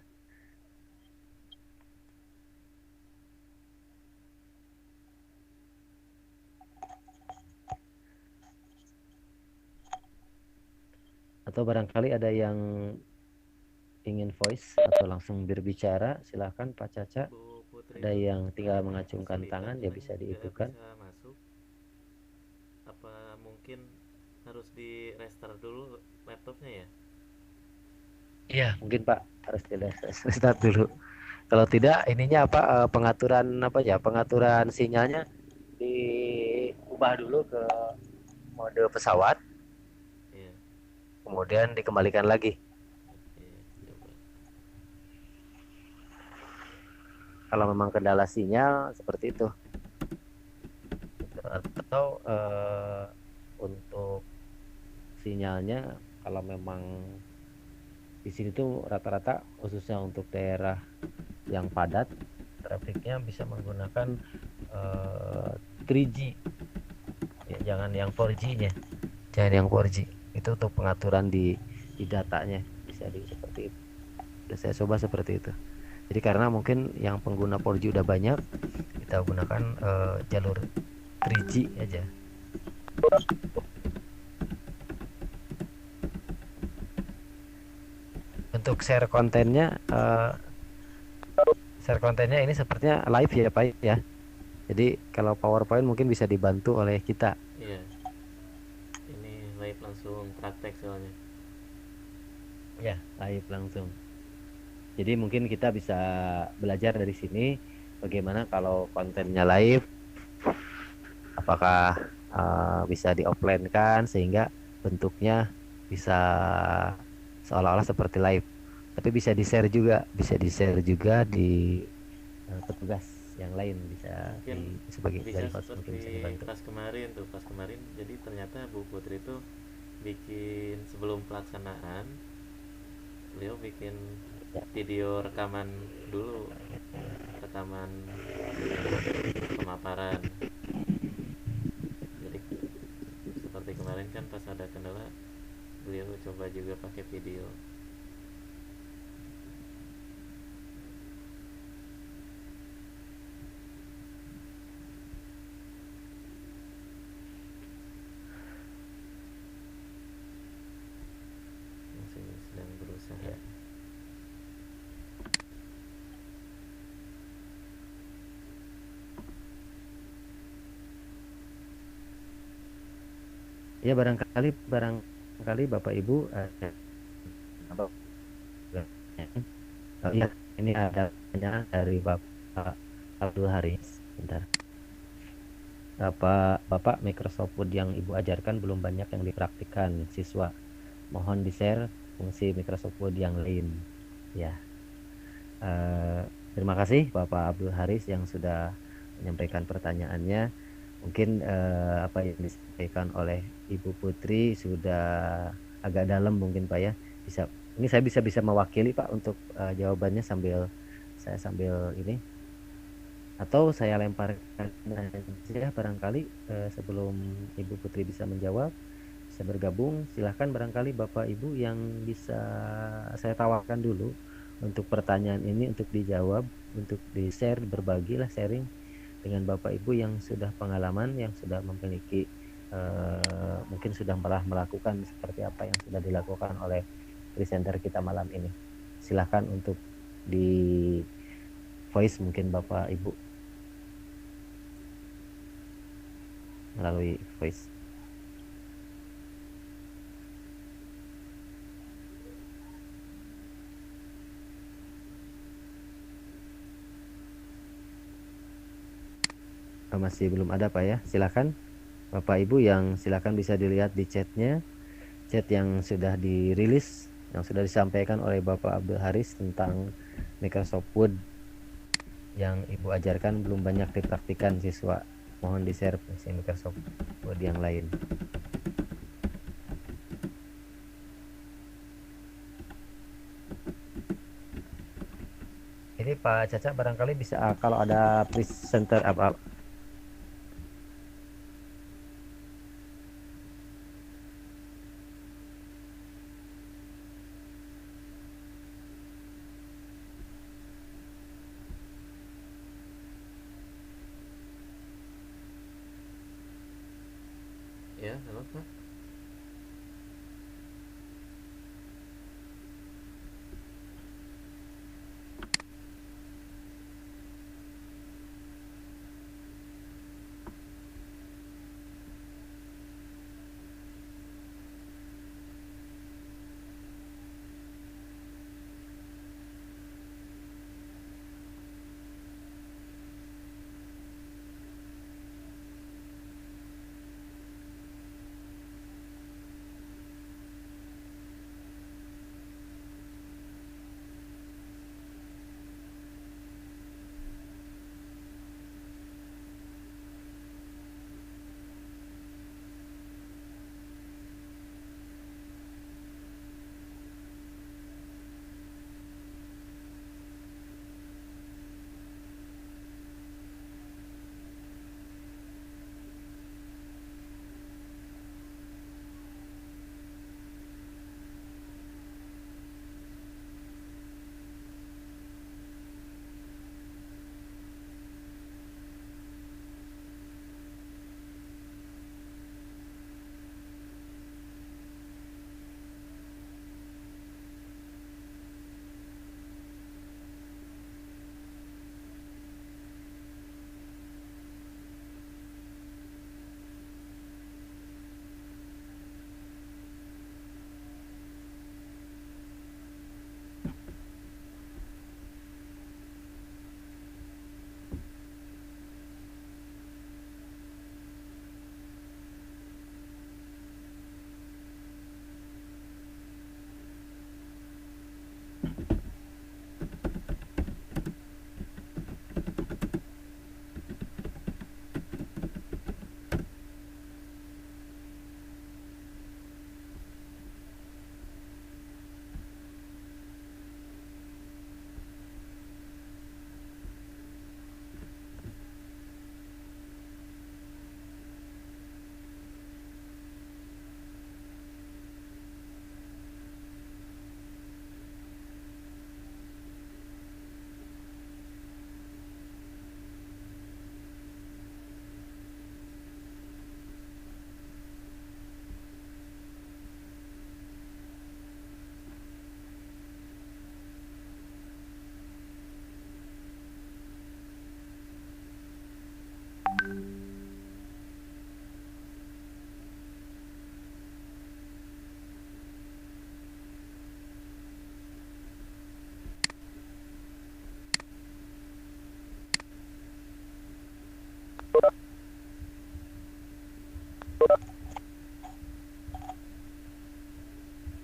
Atau barangkali ada yang ingin voice atau langsung berbicara, silakan Pak Caca. Ada yang tinggal mengacungkan tangan, ya bisa diitukan. Bisa masuk. Apa mungkin harus di restart dulu laptopnya ya? Iya, mungkin Pak harus di restart dulu. Kalau tidak, ininya apa pengaturan sinyalnya diubah dulu ke mode pesawat. Iya. Kemudian dikembalikan lagi. Coba. Kalau memang kendala sinyal seperti itu. Atau untuk sinyalnya kalau memang di sini tuh rata-rata khususnya untuk daerah yang padat trafiknya bisa menggunakan 3G ya, jangan yang 4G-nya, jangan yang 4G itu untuk pengaturan di datanya bisa seperti itu. Saya coba seperti itu. Jadi karena mungkin yang pengguna 4G udah banyak, kita gunakan jalur 3G aja. Untuk share kontennya ini sepertinya live ya Pak ya. Jadi kalau PowerPoint mungkin bisa dibantu oleh kita. Iya, ini live langsung praktek soalnya. Ya, live langsung. Jadi mungkin kita bisa belajar dari sini bagaimana kalau kontennya live, apakah bisa di-offline kan sehingga bentuknya bisa seolah-olah seperti live. Tapi bisa di-share juga di petugas yang lain bisa Mungkin sebagai bisa dari host mungkin bisa seperti dibantu. pas kemarin jadi ternyata Bu Putri itu bikin sebelum pelaksanaan, beliau bikin video rekaman dulu, rekaman pemaparan. Jadi seperti kemarin kan pas ada kendala, beliau coba juga pakai video. Masih sedang berusaha. Ya barangkali Bapak Ibu ya, ini ada pertanyaan dari Bapak Abdul Haris. Bentar. Bapak Microsoft Word yang Ibu ajarkan belum banyak yang dipraktikkan siswa. Mohon di-share fungsi Microsoft Word yang lain. Ya. Terima kasih Bapak Abdul Haris yang sudah menyampaikan pertanyaannya. Mungkin apa yang disampaikan oleh Ibu Putri sudah agak dalam mungkin Pak ya. Ini saya bisa mewakili Pak untuk jawabannya sambil ini, atau saya lemparkan aja barangkali sebelum Ibu Putri bisa menjawab, bisa bergabung. Silahkan barangkali Bapak Ibu yang bisa saya tawarkan dulu untuk pertanyaan ini untuk dijawab, untuk di-share, berbagilah sharing dengan Bapak Ibu yang sudah pengalaman, yang sudah memiliki mungkin sudah pernah melakukan seperti apa yang sudah dilakukan oleh presenter kita malam ini. Silahkan untuk di voice mungkin Bapak Ibu melalui voice. Masih belum ada Pak ya. Silakan Bapak Ibu yang silakan bisa dilihat di chatnya, chat yang sudah dirilis, yang sudah disampaikan oleh Bapak Abdul Haris tentang Microsoft Word yang Ibu ajarkan belum banyak dipraktikkan siswa. Mohon di-share fungsi Microsoft Word yang lain. Ini Pak Caca barangkali bisa kalau ada presenter apa Ya, halo Pak.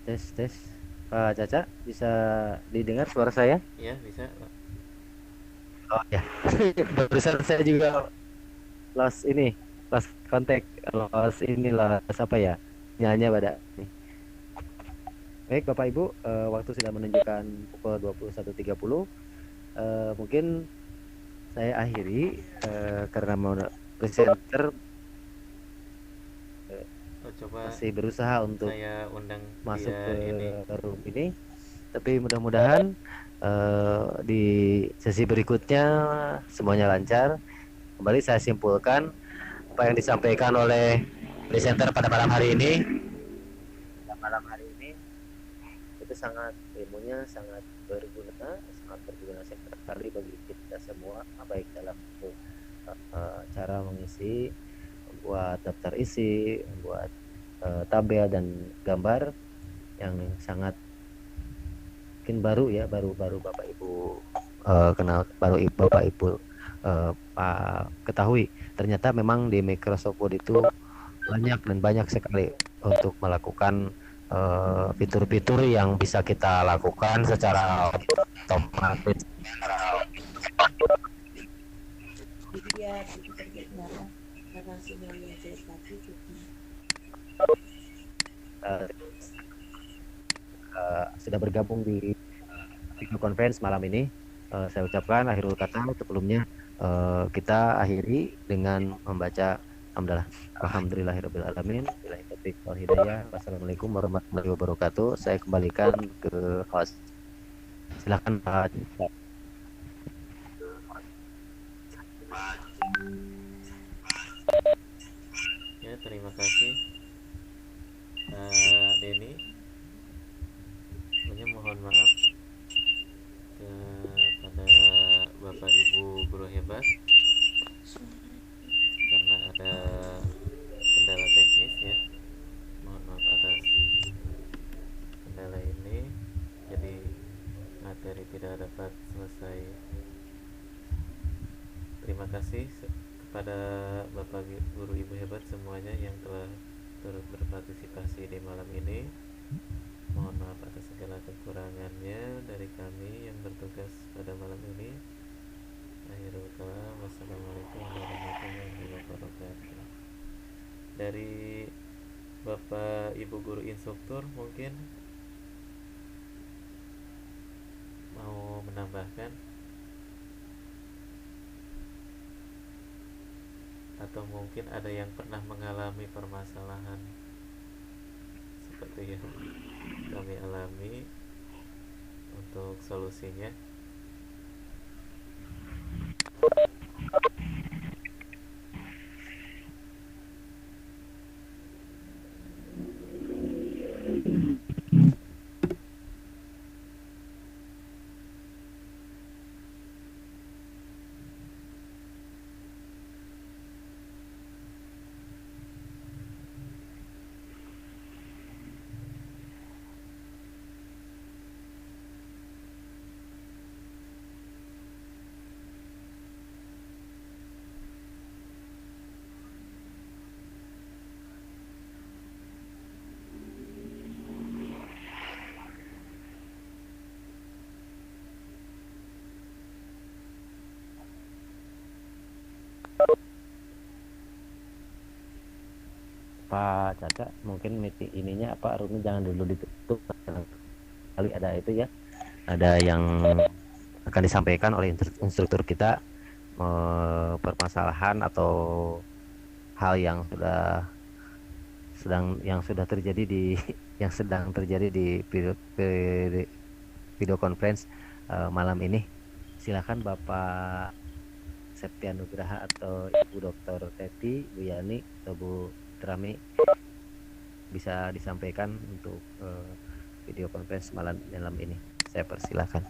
Tes tes. Pak Caca, bisa didengar suara saya? Ya, bisa, Pak. Oh ya. Barusan saya juga lost kontak, lost apa ya? Nyanya pada ini. Baik, Bapak Ibu, waktu sudah menunjukkan pukul 21.30. Mungkin saya akhiri karena mau presenter Coba masih berusaha untuk saya undang masuk dia ke ini. room ini, tapi mudah-mudahan di sesi berikutnya semuanya lancar. Kembali saya simpulkan apa yang disampaikan oleh presenter pada malam hari ini. Pada malam hari ini itu ilmunya sangat berguna sekali bagi kita semua, baik dalam bentuk cara mengisi, membuat daftar isi, membuat tabel dan gambar yang sangat mungkin baru ya, baru Bapak Ibu kenal, baru Bapak Ibu ketahui. Ternyata memang di Microsoft Word itu banyak sekali untuk melakukan fitur-fitur yang bisa kita lakukan secara otomatis. Sudah bergabung di video conference malam ini. Saya ucapkan akhirul kata. Sebelumnya kita akhiri dengan membaca Alhamdulillahirabbil alamin. Billahi taufiq wal hidayah. Wassalamualaikum warahmatullahi wabarakatuh. Saya kembalikan ke host. Silakan Pak. Ya, terima kasih Pak Denny. Sebenarnya mohon maaf kepada Bapak Ibu guru hebat karena ada kendala teknis ya. Mohon maaf atas kendala ini, jadi materi tidak dapat selesai. Terima kasih kepada Bapak Guru Ibu hebat semuanya yang telah turut berpartisipasi di malam ini. Mohon maaf atas segala kekurangannya dari kami yang bertugas pada malam ini. Akhirul kalam, wassalamualaikum warahmatullahi wabarakatuh. Dari Bapak Ibu Guru Instruktur mungkin mau menambahkan atau mungkin ada yang pernah mengalami permasalahan seperti yang kami alami untuk solusinya. Pak Caca, mungkin meeting ininya apa roomnya jangan dulu ditutup, kali ada itu ya, ada yang akan disampaikan oleh instruktur kita, permasalahan atau hal yang sudah terjadi di yang sedang terjadi di video conference malam ini. Silakan Bapak Septianugraha atau Ibu Dr. Teti, Bu Yani atau Bu Trami bisa disampaikan untuk video conference malam ini. Saya persilakan.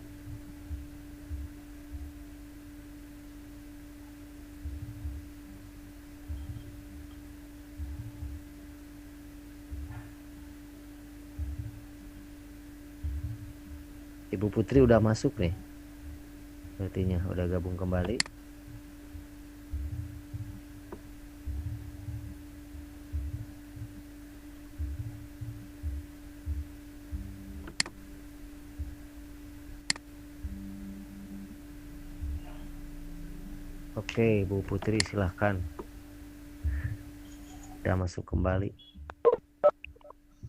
Ibu Putri udah masuk nih. Berartinya udah gabung kembali. Oke, Ibu Putri silahkan. Udah masuk kembali.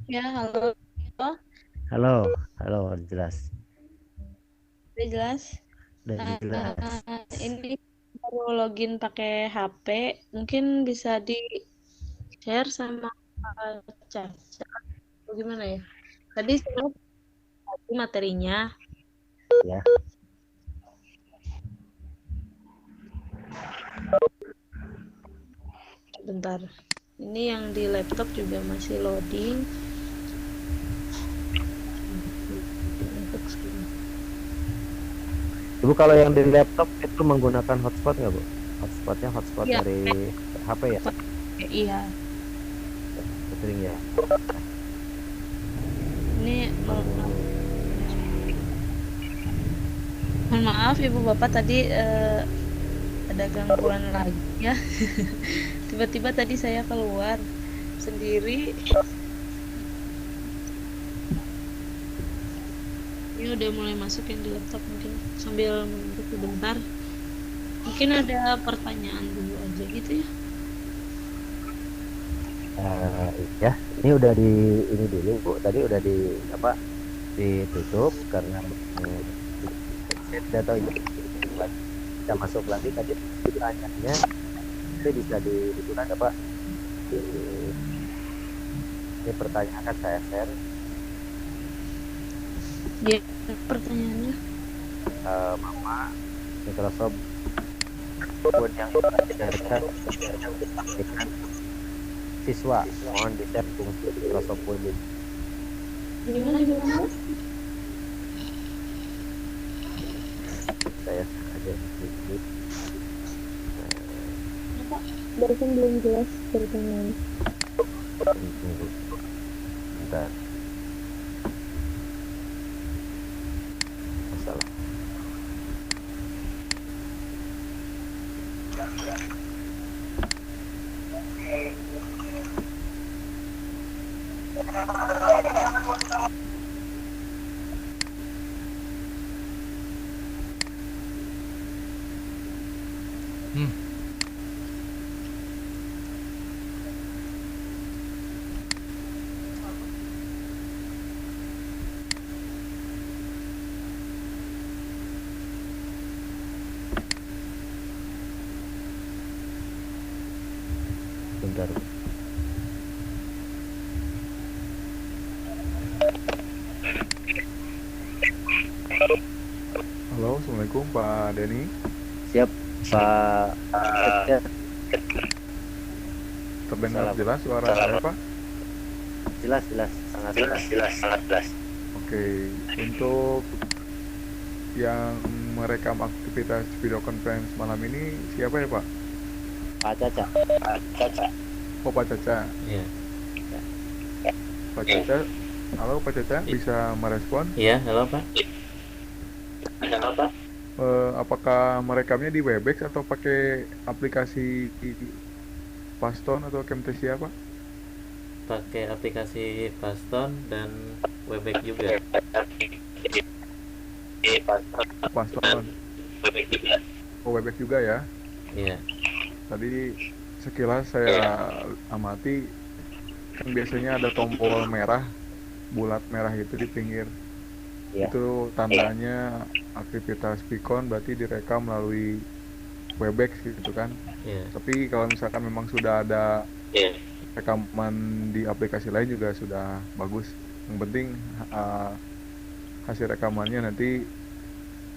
Ya, halo. Halo, halo, jelas. Udah jelas? Udah jelas. Ini baru login pakai HP. Mungkin bisa di-share sama Caca. Bagaimana ya? Tadi saya materinya. Ya. Bentar. Ini yang di laptop juga masih loading. Ibu kalau yang di laptop itu menggunakan hotspot nggak Bu? Hotspotnya hotspot Iya. dari HP ya? Iya. Sering ya. Ini mohon maaf Ibu Bapak tadi ada gangguan lagi ya. Tiba-tiba tadi saya keluar sendiri. Ini udah mulai masuk yang di laptop, mungkin sambil menunggu sebentar. Mungkin ada pertanyaan dulu aja gitu ya. Ya, ini udah ini dulu Bu. Tadi udah ditutup karena saya tidak tahu ya. Kita masuk lagi tadi pertanyaannya itu bisa digunakan apa? Ini pertanyaan akan saya share. Ya, pertanyaannya. Mama Microsoft Word yang diajarkan dengan siswa, mohon di-share fungsi Microsoft Word. Gimana? Saya sengaja sedikit. Barusan belum jelas pertanyaan. Tunggu. Bentar. Masalah. Bentar. Halo, Assalamualaikum Pak Denny. Siap, Pak. Ya, Terdengar Salam. jelas suara saya, Pak? jelas, sangat jelas. Oke, untuk yang merekam aktivitas video conference malam ini siapa ya, Pak? Pak Caca. Oh, Pak Caca. Iya. Pak Caca, halo Pak Caca, bisa merespon? Iya, halo Pak. Apakah merekamnya di Webex atau pakai aplikasi Paston atau Camtasia, Pak? Pakai aplikasi Paston dan Webex juga. Paston. Oh, Webex juga ya. Iya. Tadi sekilas saya amati, kan biasanya ada tombol merah, bulat merah itu di pinggir. Iya. Itu tandanya aktivitas Vicon berarti direkam melalui Webex gitu kan. Iya. Tapi kalau misalkan memang sudah ada rekaman di aplikasi lain juga sudah bagus. Yang penting hasil rekamannya nanti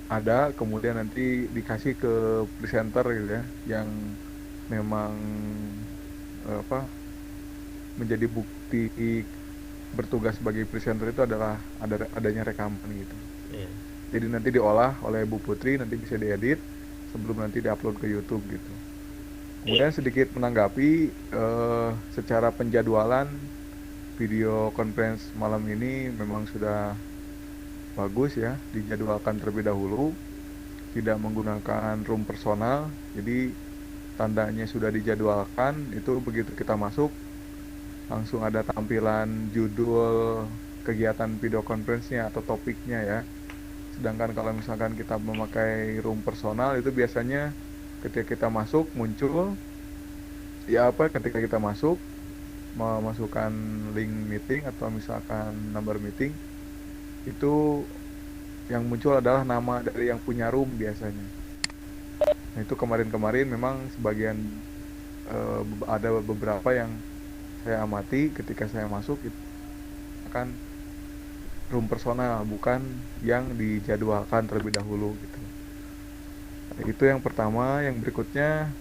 ada, kemudian nanti dikasih ke presenter gitu ya, yang memang menjadi bukti bertugas sebagai presenter itu adalah adanya rekaman gitu. Iya. Jadi nanti diolah oleh Bu Putri, nanti bisa diedit sebelum nanti diupload ke YouTube gitu. Kemudian sedikit menanggapi secara penjadwalan video conference malam ini memang sudah bagus ya, dijadwalkan terlebih dahulu, tidak menggunakan room personal. Jadi tandanya sudah dijadwalkan, itu begitu kita masuk langsung ada tampilan judul kegiatan video conference-nya atau topiknya ya. Sedangkan kalau misalkan kita memakai room personal itu biasanya ketika kita masuk muncul ya apa, ketika kita masuk memasukkan link meeting atau misalkan number meeting, itu yang muncul adalah nama dari yang punya room biasanya. Nah itu kemarin-kemarin memang sebagian ada beberapa yang saya amati ketika saya masuk itu akan room personal, bukan yang dijadwalkan terlebih dahulu gitu. Nah, itu yang pertama. Yang berikutnya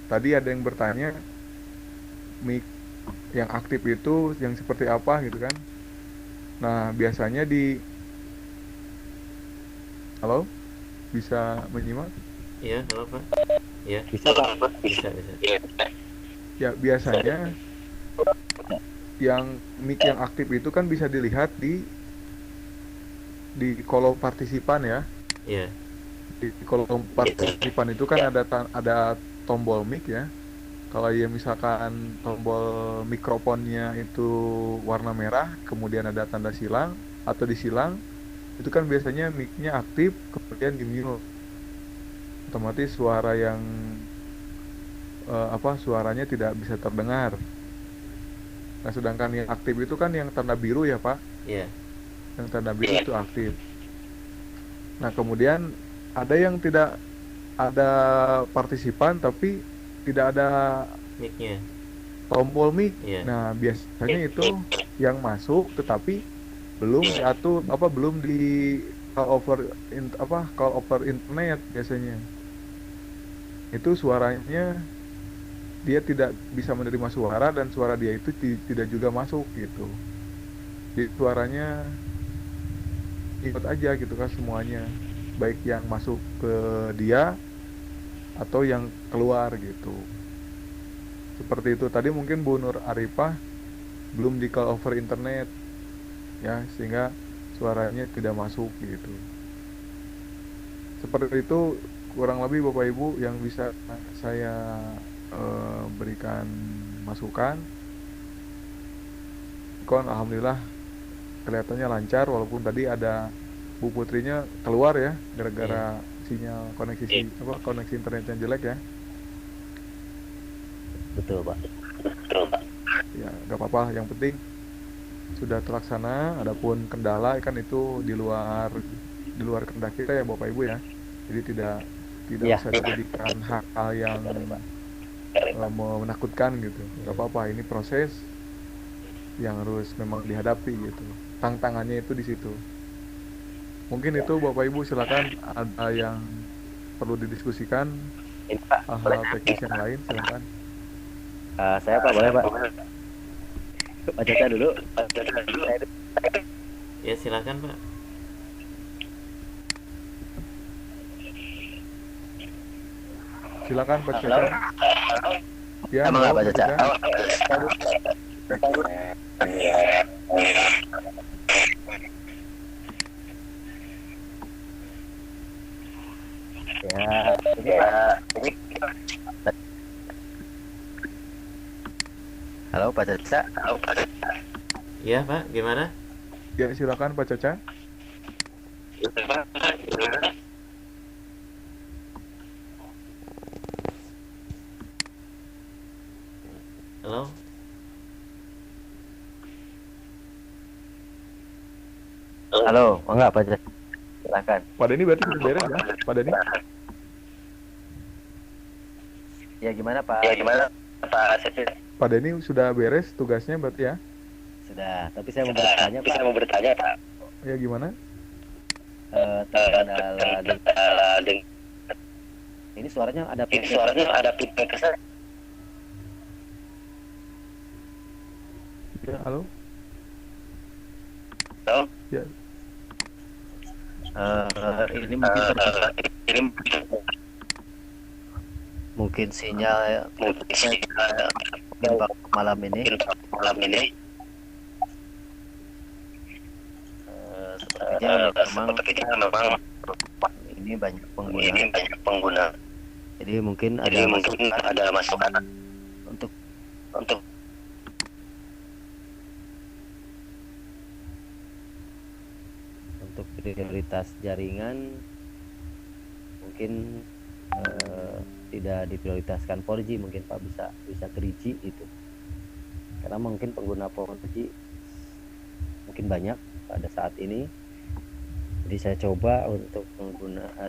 tadi ada yang bertanya mic yang aktif itu yang seperti apa gitu kan. Nah biasanya halo, bisa menyimak? Iya, halo Pak. Iya. Bisa Pak? Bisa. Ya biasanya yang mic yang aktif itu kan bisa dilihat di kolom partisipan ya. Iya. Di kolom partisipan itu kan ada tombol mic ya. Kalau ya misalkan tombol mikrofonnya itu warna merah, kemudian ada tanda silang atau disilang, itu kan biasanya mic-nya aktif, kemudian di mute. Otomatis suara yang suaranya tidak bisa terdengar. Nah, sedangkan yang aktif itu kan yang tanda biru ya, Pak? Iya. Yang tanda biru itu aktif. Nah, kemudian ada yang tidak ada partisipan tapi tidak ada Mic-nya. tombol mic. Iya. Nah, biasanya itu yang masuk tetapi belum diatur belum di call over internet biasanya. Itu suaranya dia tidak bisa menerima suara dan suara dia itu tidak juga masuk gitu. Jadi suaranya ikut aja gitu kan semuanya, baik yang masuk ke dia atau yang keluar gitu. Seperti itu. Tadi mungkin Bu Nur Arifah belum di call over internet ya, sehingga suaranya tidak masuk gitu. Seperti itu kurang lebih Bapak Ibu yang bisa saya berikan masukan. Alhamdulillah kelihatannya lancar, walaupun tadi ada Bu Putrinya keluar ya gara-gara sinyal koneksi internetnya jelek ya. Betul Pak. Ya nggak apa-apa, yang penting sudah terlaksana. Adapun kendala kan itu di luar kehendak kita ya Bapak Ibu ya. Jadi tidak bisa dijadikan hal yang menakutkan gitu. Nggak apa-apa, ini proses yang harus memang dihadapi gitu. Tantangannya itu di situ. Mungkin itu Bapak Ibu, silakan ada yang perlu didiskusikan, hal-hal teknis yang lain silakan. Saya Pak, boleh Pak? Pak Caca dulu. Ya silakan Pak. Silakan Pak Caca. Ya, Emang Pak Caca. Halo Pak Caca. Iya Pak, gimana? Ya silakan Pak Caca. Halo. Halo, enggak Pak Caca. Silakan. Pak Denny berarti sudah beres ya? Pak Denny? Ya gimana Pak? Pak Denny sudah beres tugasnya berarti ya? Sudah, tapi saya mau bertanya Pak. Ya gimana? Ini suaranya ada feedback ke saya. Ya, halo? Ya. Ini mungkin sinyal malam ini. sepertinya memang ini banyak pengguna. Jadi mungkin ada masukan untuk prioritas jaringan mungkin tidak diprioritaskan 4G, mungkin Pak bisa 3G itu, karena mungkin pengguna 4G mungkin banyak pada saat ini. Jadi saya coba untuk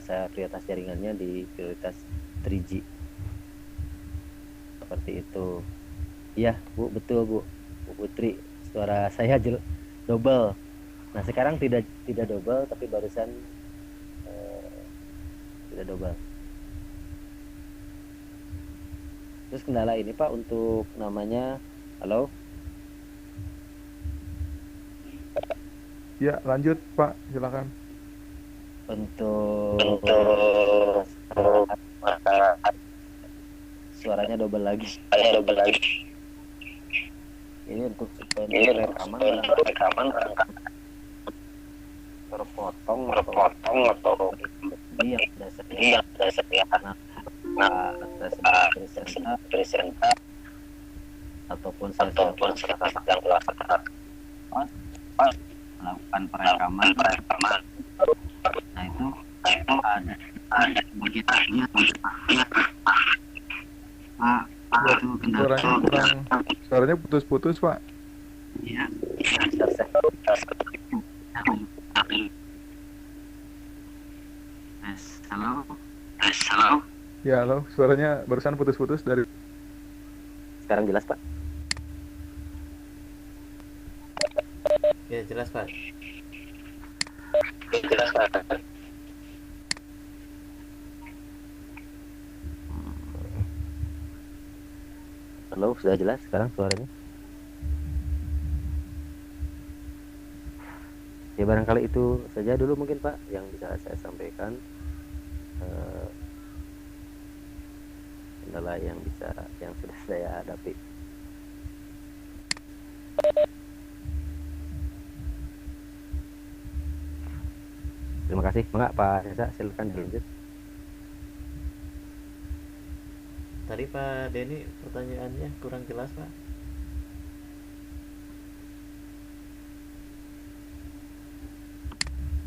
saya prioritas jaringannya di prioritas 3G seperti itu. Iya Bu, betul Bu Putri, suara saya double. Nah sekarang tidak double, tapi barusan tidak double. Terus kendala ini Pak untuk namanya, halo? Ya lanjut Pak, silakan. Untuk suaranya double lagi. Ini untuk rekaman terpotong atau ini yang sudah setia presenta ataupun saya sedang melakukan perekaman. Nah itu ada begitu Pak, itu Suaranya putus-putus Pak. Iya. Halo. Ya halo, suaranya barusan putus-putus dari. Sekarang jelas Pak? Ya jelas Pak. Halo, sudah jelas sekarang suaranya? Ya barangkali itu saja dulu mungkin Pak yang bisa saya sampaikan, kendala yang sudah saya hadapi. Terima kasih. Maka Pak Reza, silakan dilanjut. Tadi Pak Denny pertanyaannya kurang jelas Pak.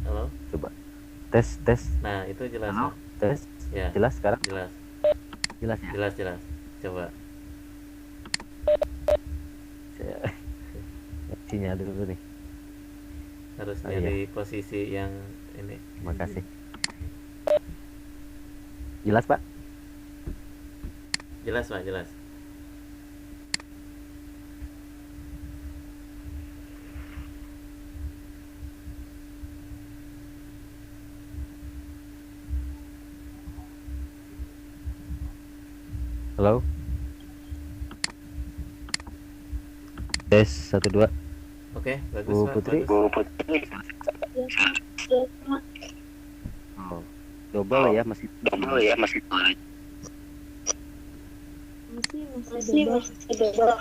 Halo? Coba tes. Nah itu jelas Halo? Pak. Tes. Ya. Jelas sekarang? Jelas Jelas ya? Jelas. Coba. Saya sinyal dulu nih. Harus Oh, nyari posisi yang ini. Terima kasih. Jelas Pak? Jelas Pak, jelas. Halo? Tes 1 2. Oke, bagus Bu Pak. Putri. Bagus. Oh, double ya masih. Masih double.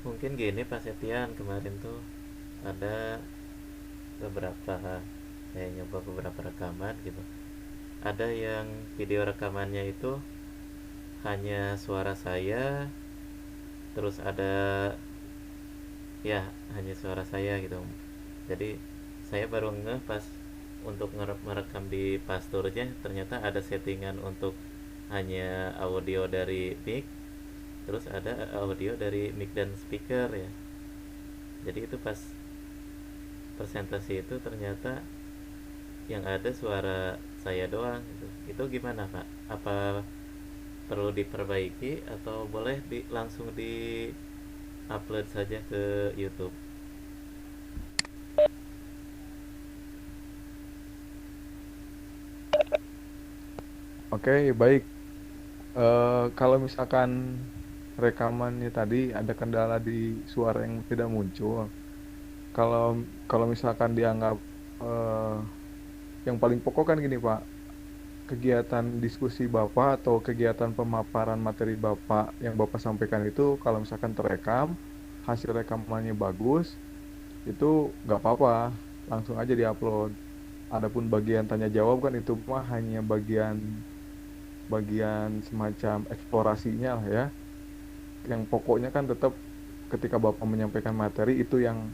Mungkin gini Pak Setian, kemarin tuh ada beberapa, saya nyoba beberapa rekaman gitu. Ada yang video rekamannya itu hanya suara saya, terus ada ya hanya suara saya gitu. Jadi saya baru ngeh pas untuk merekam di pasturnya ternyata ada settingan untuk hanya audio dari mic, terus ada audio dari mic dan speaker ya. Jadi itu pas presentasi itu ternyata yang ada suara saya doang gitu. Itu gimana Pak? Apa perlu diperbaiki atau boleh langsung di upload saja ke YouTube? Oke, baik. Kalau misalkan rekamannya tadi ada kendala di suara yang tidak muncul, kalau kalau misalkan dianggap eh, yang paling pokok kan gini Pak, kegiatan diskusi Bapak atau kegiatan pemaparan materi Bapak yang Bapak sampaikan itu kalau misalkan terekam, hasil rekamannya bagus, itu nggak apa-apa, langsung aja diupload. Adapun bagian tanya jawab kan itu mah hanya bagian bagian semacam eksplorasinya lah ya. Yang pokoknya kan tetap ketika Bapak menyampaikan materi itu yang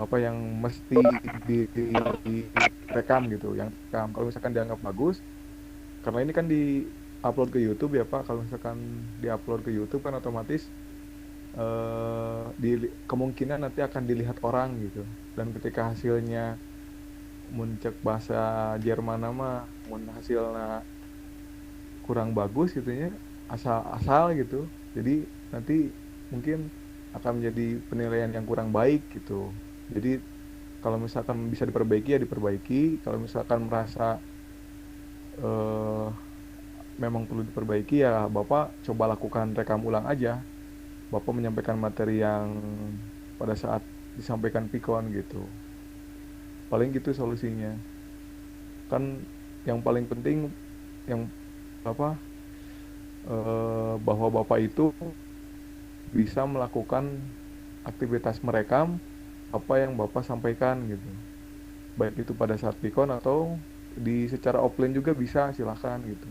apa yang mesti direkam gitu, yang rekam. Kalau misalkan dianggap bagus, karena ini kan di upload ke YouTube ya Pak. Kalau misalkan diupload ke YouTube kan otomatis kemungkinan nanti akan dilihat orang gitu. Dan ketika hasilnya muncul bahasa Jerman nama mun hasilnya kurang bagus gitu ya, asal-asal gitu, jadi nanti mungkin akan menjadi penilaian yang kurang baik gitu. Jadi kalau misalkan bisa diperbaiki ya diperbaiki, kalau misalkan merasa eh, memang perlu diperbaiki ya Bapak coba lakukan rekam ulang aja, Bapak menyampaikan materi yang pada saat disampaikan pikon gitu, paling gitu solusinya. Kan yang paling penting yang apa bahwa Bapak itu bisa melakukan aktivitas merekam apa yang Bapak sampaikan gitu. Baik itu pada saat pikon atau di secara offline juga bisa, silakan gitu.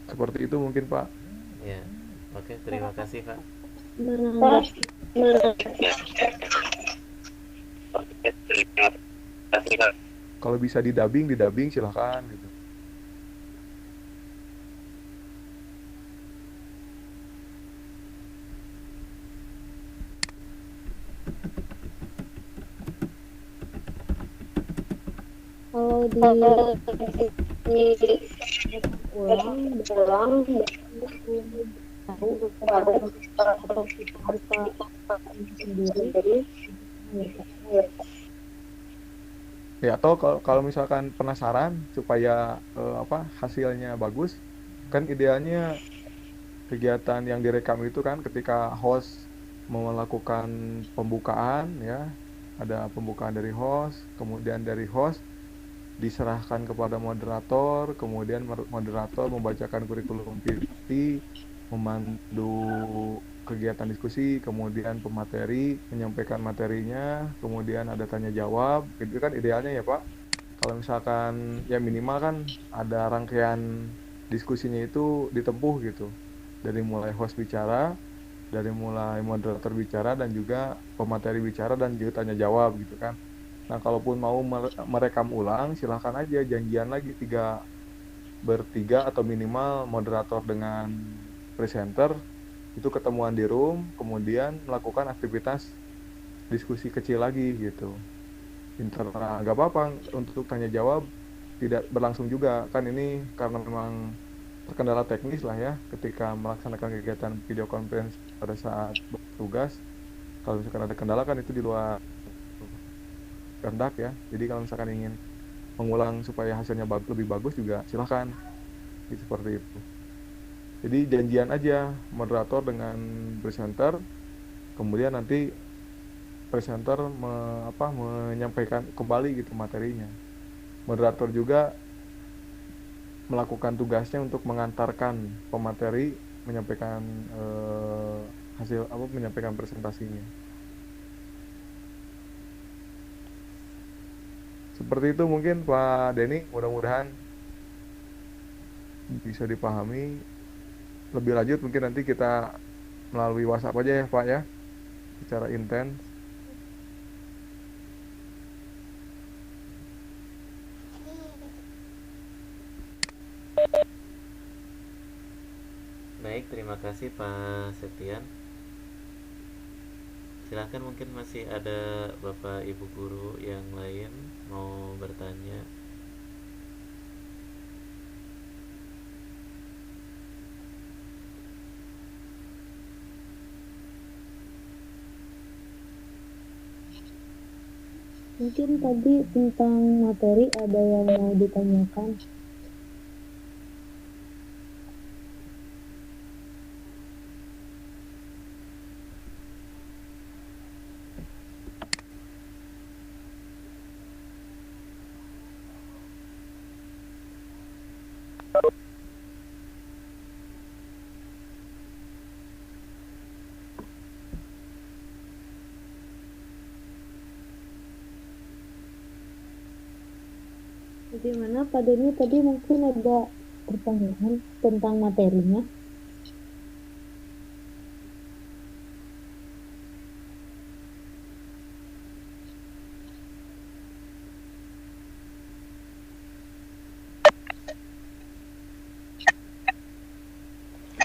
Seperti itu mungkin Pak. Ya, oke, terima kasih Pak. Kalau bisa didubbing, didubbing silakan gitu. Kalau di ulang tahu atau kita buka sendiri Ya atau kalau misalkan penasaran supaya hasilnya bagus, kan idealnya kegiatan yang direkam itu kan ketika host melakukan pembukaan ya, ada pembukaan dari host, kemudian dari host diserahkan kepada moderator, kemudian moderator membacakan kurikulum PT, memandu kegiatan diskusi, kemudian pemateri menyampaikan materinya, kemudian ada tanya jawab. Itu kan idealnya ya Pak. Kalau misalkan ya minimal kan ada rangkaian diskusinya itu ditempuh gitu. Dari mulai host bicara, dari mulai moderator bicara dan juga pemateri bicara dan juga tanya jawab gitu kan. Nah, kalaupun mau merekam ulang, silahkan aja janjian lagi bertiga atau minimal moderator dengan presenter itu ketemuan di room, kemudian melakukan aktivitas diskusi kecil lagi gitu. Internal nggak apa-apa untuk tanya jawab tidak berlangsung juga kan, ini karena memang terkendala teknis lah ya ketika melaksanakan kegiatan video conference pada saat bertugas. Kalau misalkan ada kendala kan itu di luar kehendak ya. Jadi kalau misalkan ingin mengulang supaya hasilnya lebih bagus juga silahkan. Seperti itu. Jadi janjian aja moderator dengan presenter, kemudian nanti presenter menyampaikan kembali gitu materinya. Moderator juga melakukan tugasnya untuk mengantarkan pemateri menyampaikan menyampaikan presentasinya. Seperti itu mungkin Pak Denny, mudah-mudahan bisa dipahami. Lebih lanjut mungkin nanti kita melalui WhatsApp aja ya Pak ya, secara intens. Baik, terima kasih Pak Septian. Silahkan, mungkin masih ada Bapak Ibu Guru yang lain mau bertanya. Mungkin tadi tentang materi ada yang mau ditanyakan. Bagaimana Pak Denny tadi mungkin ada pertanyaan tentang materinya?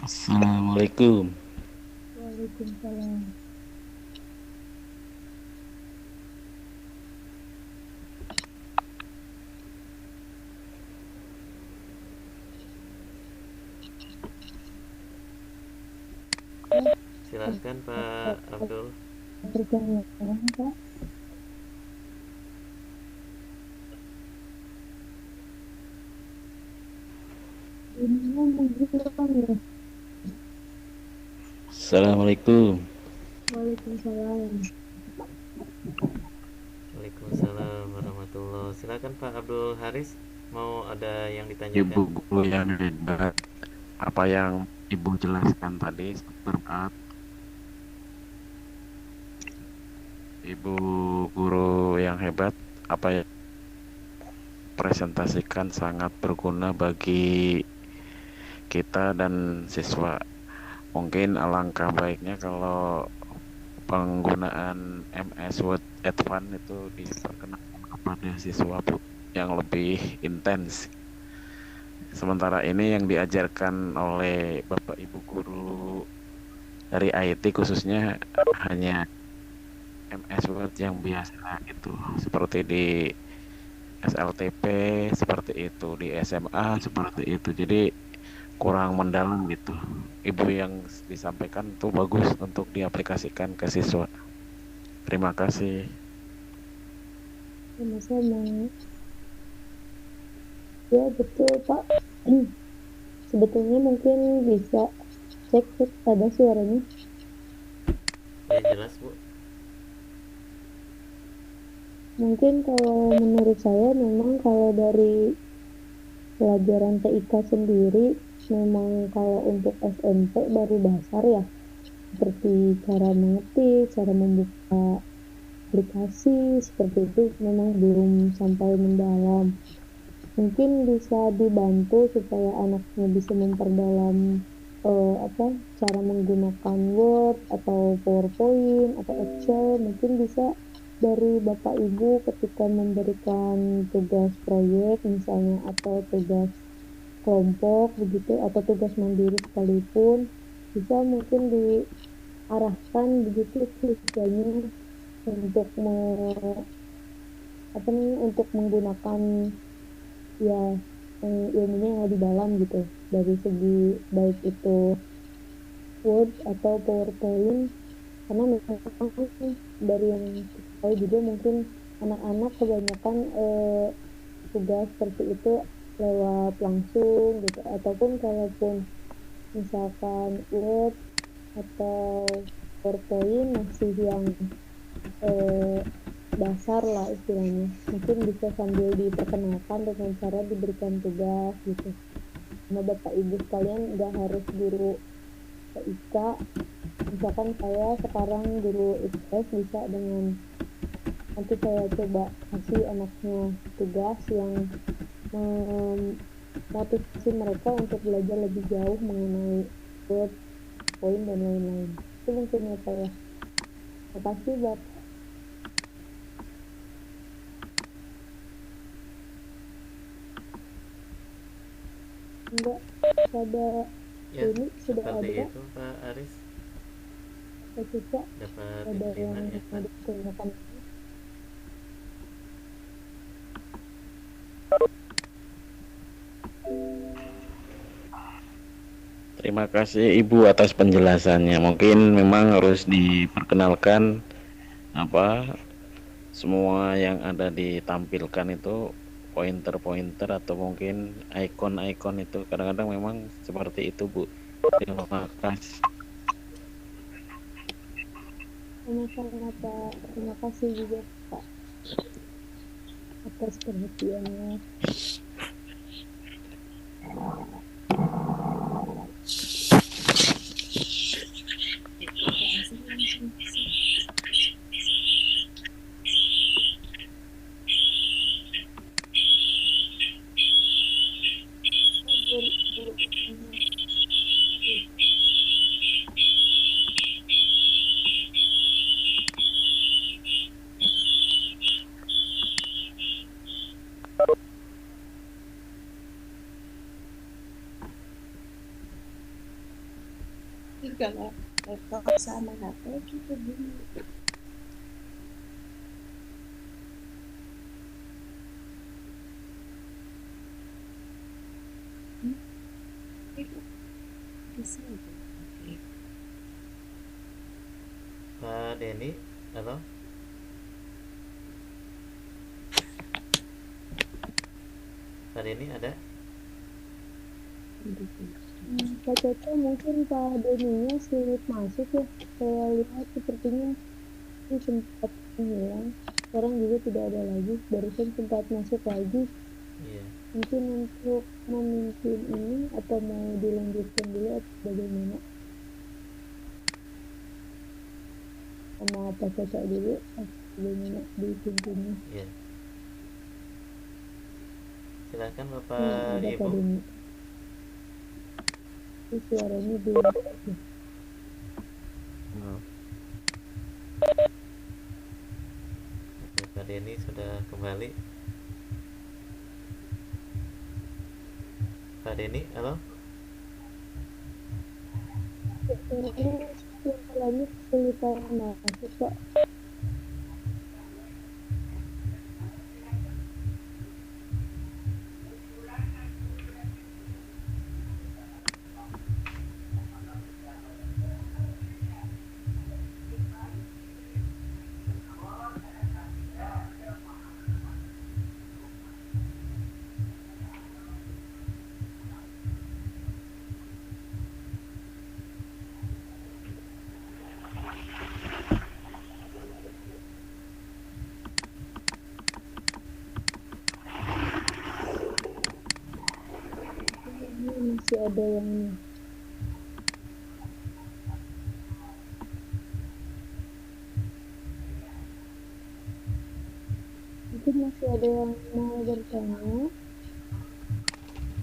Assalamualaikum. Waalaikumsalam. Silakan Pak Abdul. Pertanyaan Pak. Ini menghilang ya. Assalamualaikum. Waalaikumsalam. Waalaikumsalam warahmatullahi. Silakan Pak Abdul Haris, mau ada yang Ibu ditanyakan? guru yang hebat, apa yang Ibu jelaskan tadi bermanfaat. Ibu guru yang hebat, apa yang presentasikan sangat berguna bagi kita dan siswa. Mungkin alangkah baiknya kalau penggunaan MS Word Advance itu diperkenalkan kepada siswa yang lebih intens. Sementara ini yang diajarkan oleh Bapak Ibu guru dari IT khususnya hanya MS Word yang biasa gitu, seperti di SLTP seperti itu, di SMA seperti itu. Jadi kurang mendalam gitu. Ibu yang disampaikan itu bagus untuk diaplikasikan ke siswa. Terima kasih. Sama-sama. Ya betul Pak. Sebetulnya mungkin bisa cek ada suaranya. Ya jelas Bu. Mungkin kalau menurut saya memang kalau dari pelajaran TIK sendiri memang kalau untuk SMP baru dasar ya, seperti cara mengetik, cara membuka aplikasi seperti itu memang belum sampai mendalam. Mungkin bisa dibantu supaya anaknya bisa memperdalam cara menggunakan Word atau PowerPoint atau Excel. Mungkin bisa dari Bapak Ibu ketika memberikan tugas proyek misalnya atau tugas kelompok begitu atau tugas mandiri sekalipun bisa mungkin diarahkan begitu siswanya untuk untuk menggunakan ya ilmunya yang lebih dalam gitu dari segi baik itu Word atau PowerPoint, karena memang dari yang kita tahu juga mungkin anak-anak kebanyakan tugas seperti itu lewat langsung gitu, ataupun kalaupun misalkan Word atau PowerPoint masih yang dasar lah istilahnya, mungkin bisa sambil diperkenalkan dengan cara diberikan tugas gitu. Nah Bapak Ibu sekalian nggak harus guru TIK, misalkan saya sekarang guru IPS bisa dengan nanti saya coba kasih anaknya tugas yang motivasi mereka untuk belajar lebih jauh mengenai Word, poin dan lain-lain. Itu mungkin ya saya. Terima kasih Bapak. Enggak ada Ya, ini sudah seperti ada. itu Pak Aris. Saya coba Dapat ada diterima yang ya mau Pak. ditanyakan. Terima kasih Ibu atas penjelasannya. Mungkin memang harus diperkenalkan semua yang ada ditampilkan itu pointer-pointer atau mungkin ikon-ikon itu kadang-kadang memang seperti itu Bu. Terima kasih. Sama-sama Pak. Terima kasih juga Pak atas perhatiannya. Kalau laptop sama HP gitu dulu. Bisa itu. Oke. Pak Denny, halo? Pak Denny ada? Pak Caca mungkin Pak Deninya sulit masuk ya. Saya lihat sepertinya ini sempat menghilang. Sekarang juga tidak ada lagi. Barusan sempat masuk lagi. Iya. Mungkin untuk memimpin ini atau mau dilanjutkan dulu atau bagaimana? Sama Pak Caca dulu atau bagaimana dipimpinnya? Iya. Silakan Bapak Ada Ibu. Pak Deni. Ini suaranya belum. Oke, Pak Denny sudah kembali. Pak Denny, halo? Ini suaranya kesulitan masuk Pak. Ini masih ada yang mungkin masih ada yang mau bertanya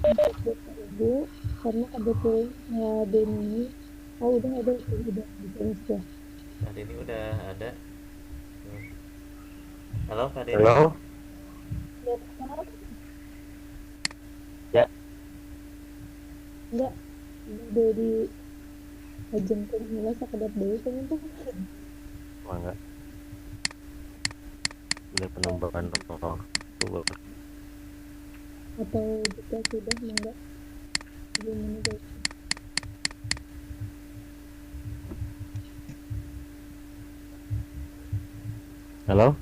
untuk Bapak Ibu karena kebetulan Denny udah ada sudah. Pak Denny udah ada. Halo Pak Denny. Halo. Ya, Pak. Ya. Enggak dari ajeng pemula sakedap deui pengen tuh. Mangga. Ini penambahan waktu. Atau jika sudah enggak gimana guys? Halo.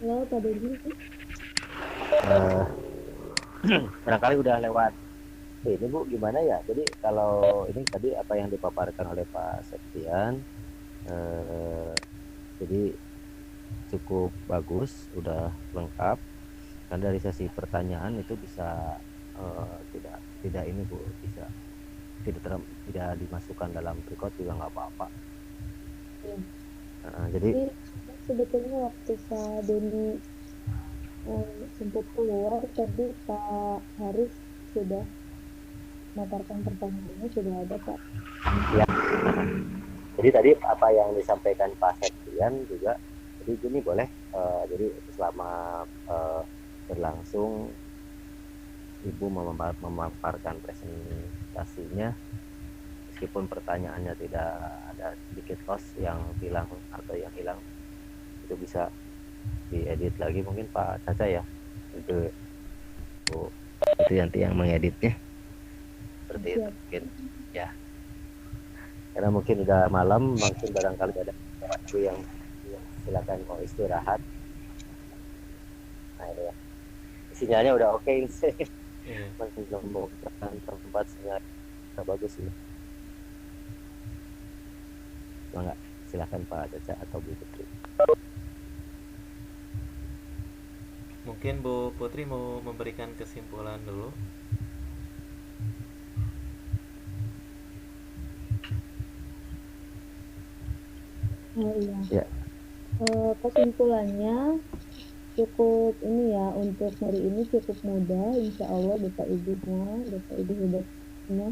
Halo Pak Denny. Barangkali udah lewat ini Bu, gimana ya? Jadi kalau ini tadi apa yang dipaparkan oleh Pak Septian, jadi cukup bagus, udah lengkap. Dan dari sesi pertanyaan itu bisa tidak ini Bu, bisa tidak dimasukkan dalam record juga nggak apa-apa. Ya. Jadi sebetulnya waktu Pak Denny sempat keluar tadi Pak Haris sudah memaparkan pertanyaannya, sudah ada Pak. Ya. Jadi tadi apa yang disampaikan Pak Septian juga, jadi gini boleh, jadi selama berlangsung Ibu memaparkan presentasinya, meskipun pertanyaannya tidak ada sedikit host yang hilang atau yang hilang, itu bisa diedit lagi mungkin Pak Caca ya, itu nanti yang mengeditnya seperti itu mungkin ya, karena mungkin udah malam, mungkin barangkali ada waktu yang silakan mau istirahat Nah ini ya, sinyalnya udah oke sih. Iya. Menemukan tempat sinyal yang bagus ini. Enggak, silakan Pak Caca atau Bu Putri. Mungkin Bu Putri mau memberikan kesimpulan dulu. Oh iya. Ya. Kesimpulannya cukup ini ya, untuk hari ini cukup mudah. Insya Allah Bapak Ibu hebatnya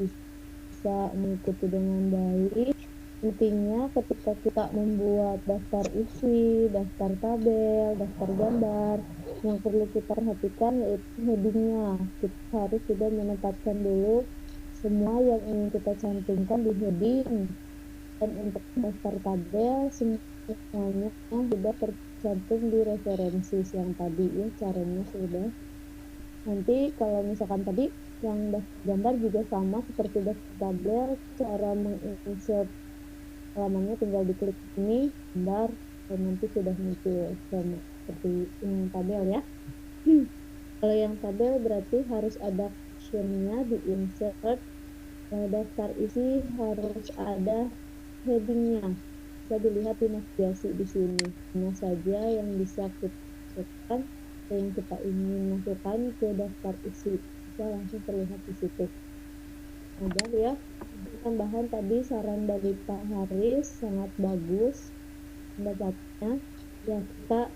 bisa mengikuti dengan baik. Intinya ketika kita membuat daftar isi, daftar tabel, daftar gambar, yang perlu kita perhatikan yaitu headingnya. Kita harus sudah menempatkan dulu semua yang ingin kita cantumkan di heading. Dan untuk daftar tabel semuanya sudah tercantum di referensi yang tadi ya, caranya sudah. Nanti kalau misalkan tadi yang daftar gambar juga sama seperti daftar tabel, cara menginsert halamannya tinggal diklik ini gambar dan nanti sudah muncul sama seperti yang tabel ya. Kalau yang tabel berarti harus ada captionnya di insert. Daftar isi harus ada headingnya, bisa dilihat di navigasi di sini. Mana saja yang bisa kita masukkan, yang kita ingin masukkan ke daftar isi bisa langsung terlihat di situ. Mudah ya. Tambahan tadi saran dari Pak Haris sangat bagus pendapatnya. Ya kita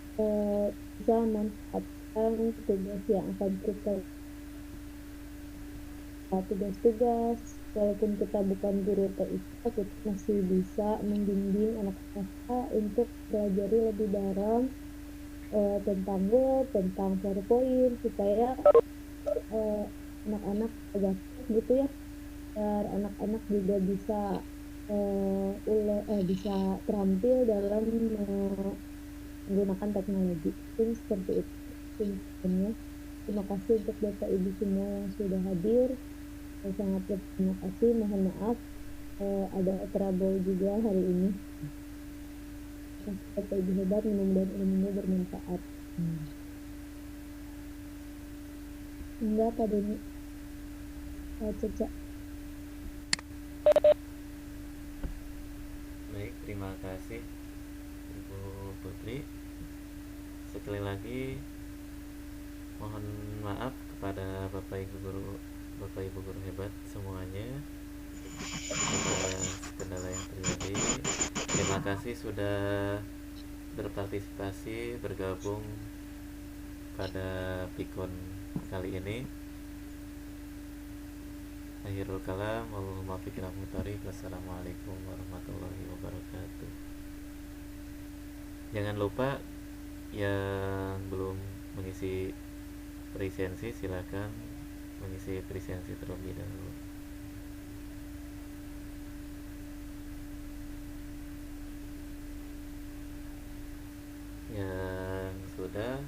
bisa manfaatkan tugas yang akan kita tugas-tugas. Walaupun kita bukan guru TIK, kita masih bisa membimbing anak-anak untuk pelajari lebih dalam tentang Word, tentang PowerPoint, supaya anak-anak negatif gitu ya, biar anak-anak juga bisa bisa terampil dalam menggunakan teknologi. Jadi seperti itu sebenarnya. Terima kasih untuk Bapak Ibu semua yang sudah hadir. Saya sangat berterima kasih. Mohon maaf ada trouble juga hari ini. Terima kasih Bapak Ibu hebat, mudah-mudahan ilmunya bermanfaat. Enggak, Pak Deni. Pak Caca. Baik, terima kasih Ibu Putri. Sekali lagi mohon maaf kepada Bapak Ibu guru hebat semuanya atas kendala yang terjadi. Terima kasih sudah berpartisipasi, bergabung pada Pikun kali ini. Akhirul kalam, wallahul muwaffiq ila aqwamit thoriq. Wassalamualaikum warahmatullahi wabarakatuh. Jangan lupa yang belum mengisi presensi silakan mengisi presensi terlebih dahulu. Yang sudah,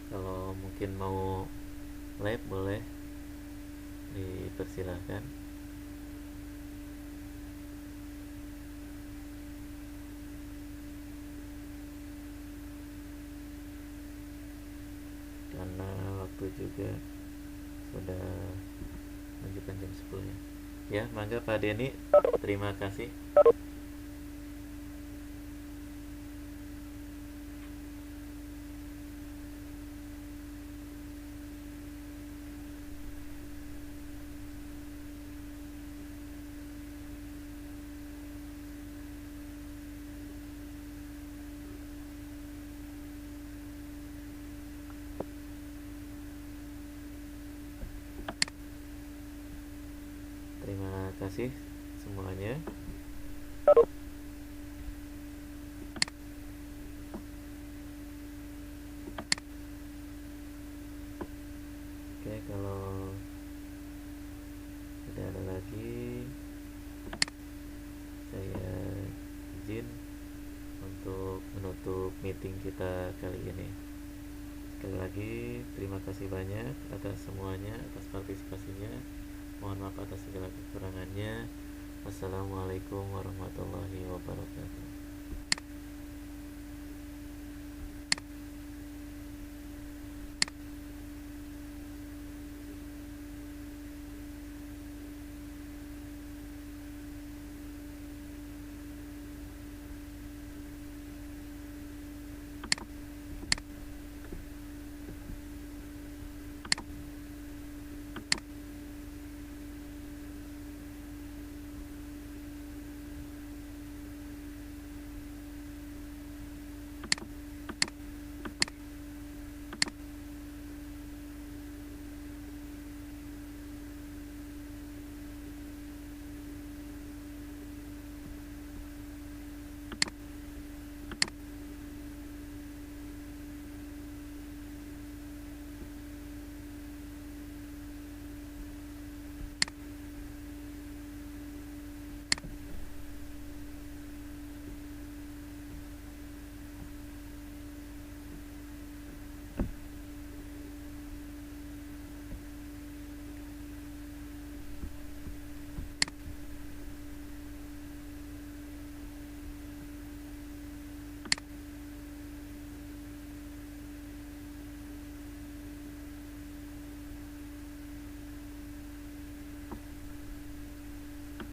kalau mungkin mau live boleh dipersilahkan. Karena waktu juga sudah menunjukkan jam 10 ya. Ya, mangga Pak Denny, terima kasih. Terima kasih semuanya. Oke, kalau tidak ada lagi, saya izin untuk menutup meeting kita kali ini. Sekali lagi, terima kasih banyak atas semuanya, atas partisipasinya. Mohon maaf atas segala kekurangannya. Wassalamualaikum warahmatullahi wabarakatuh.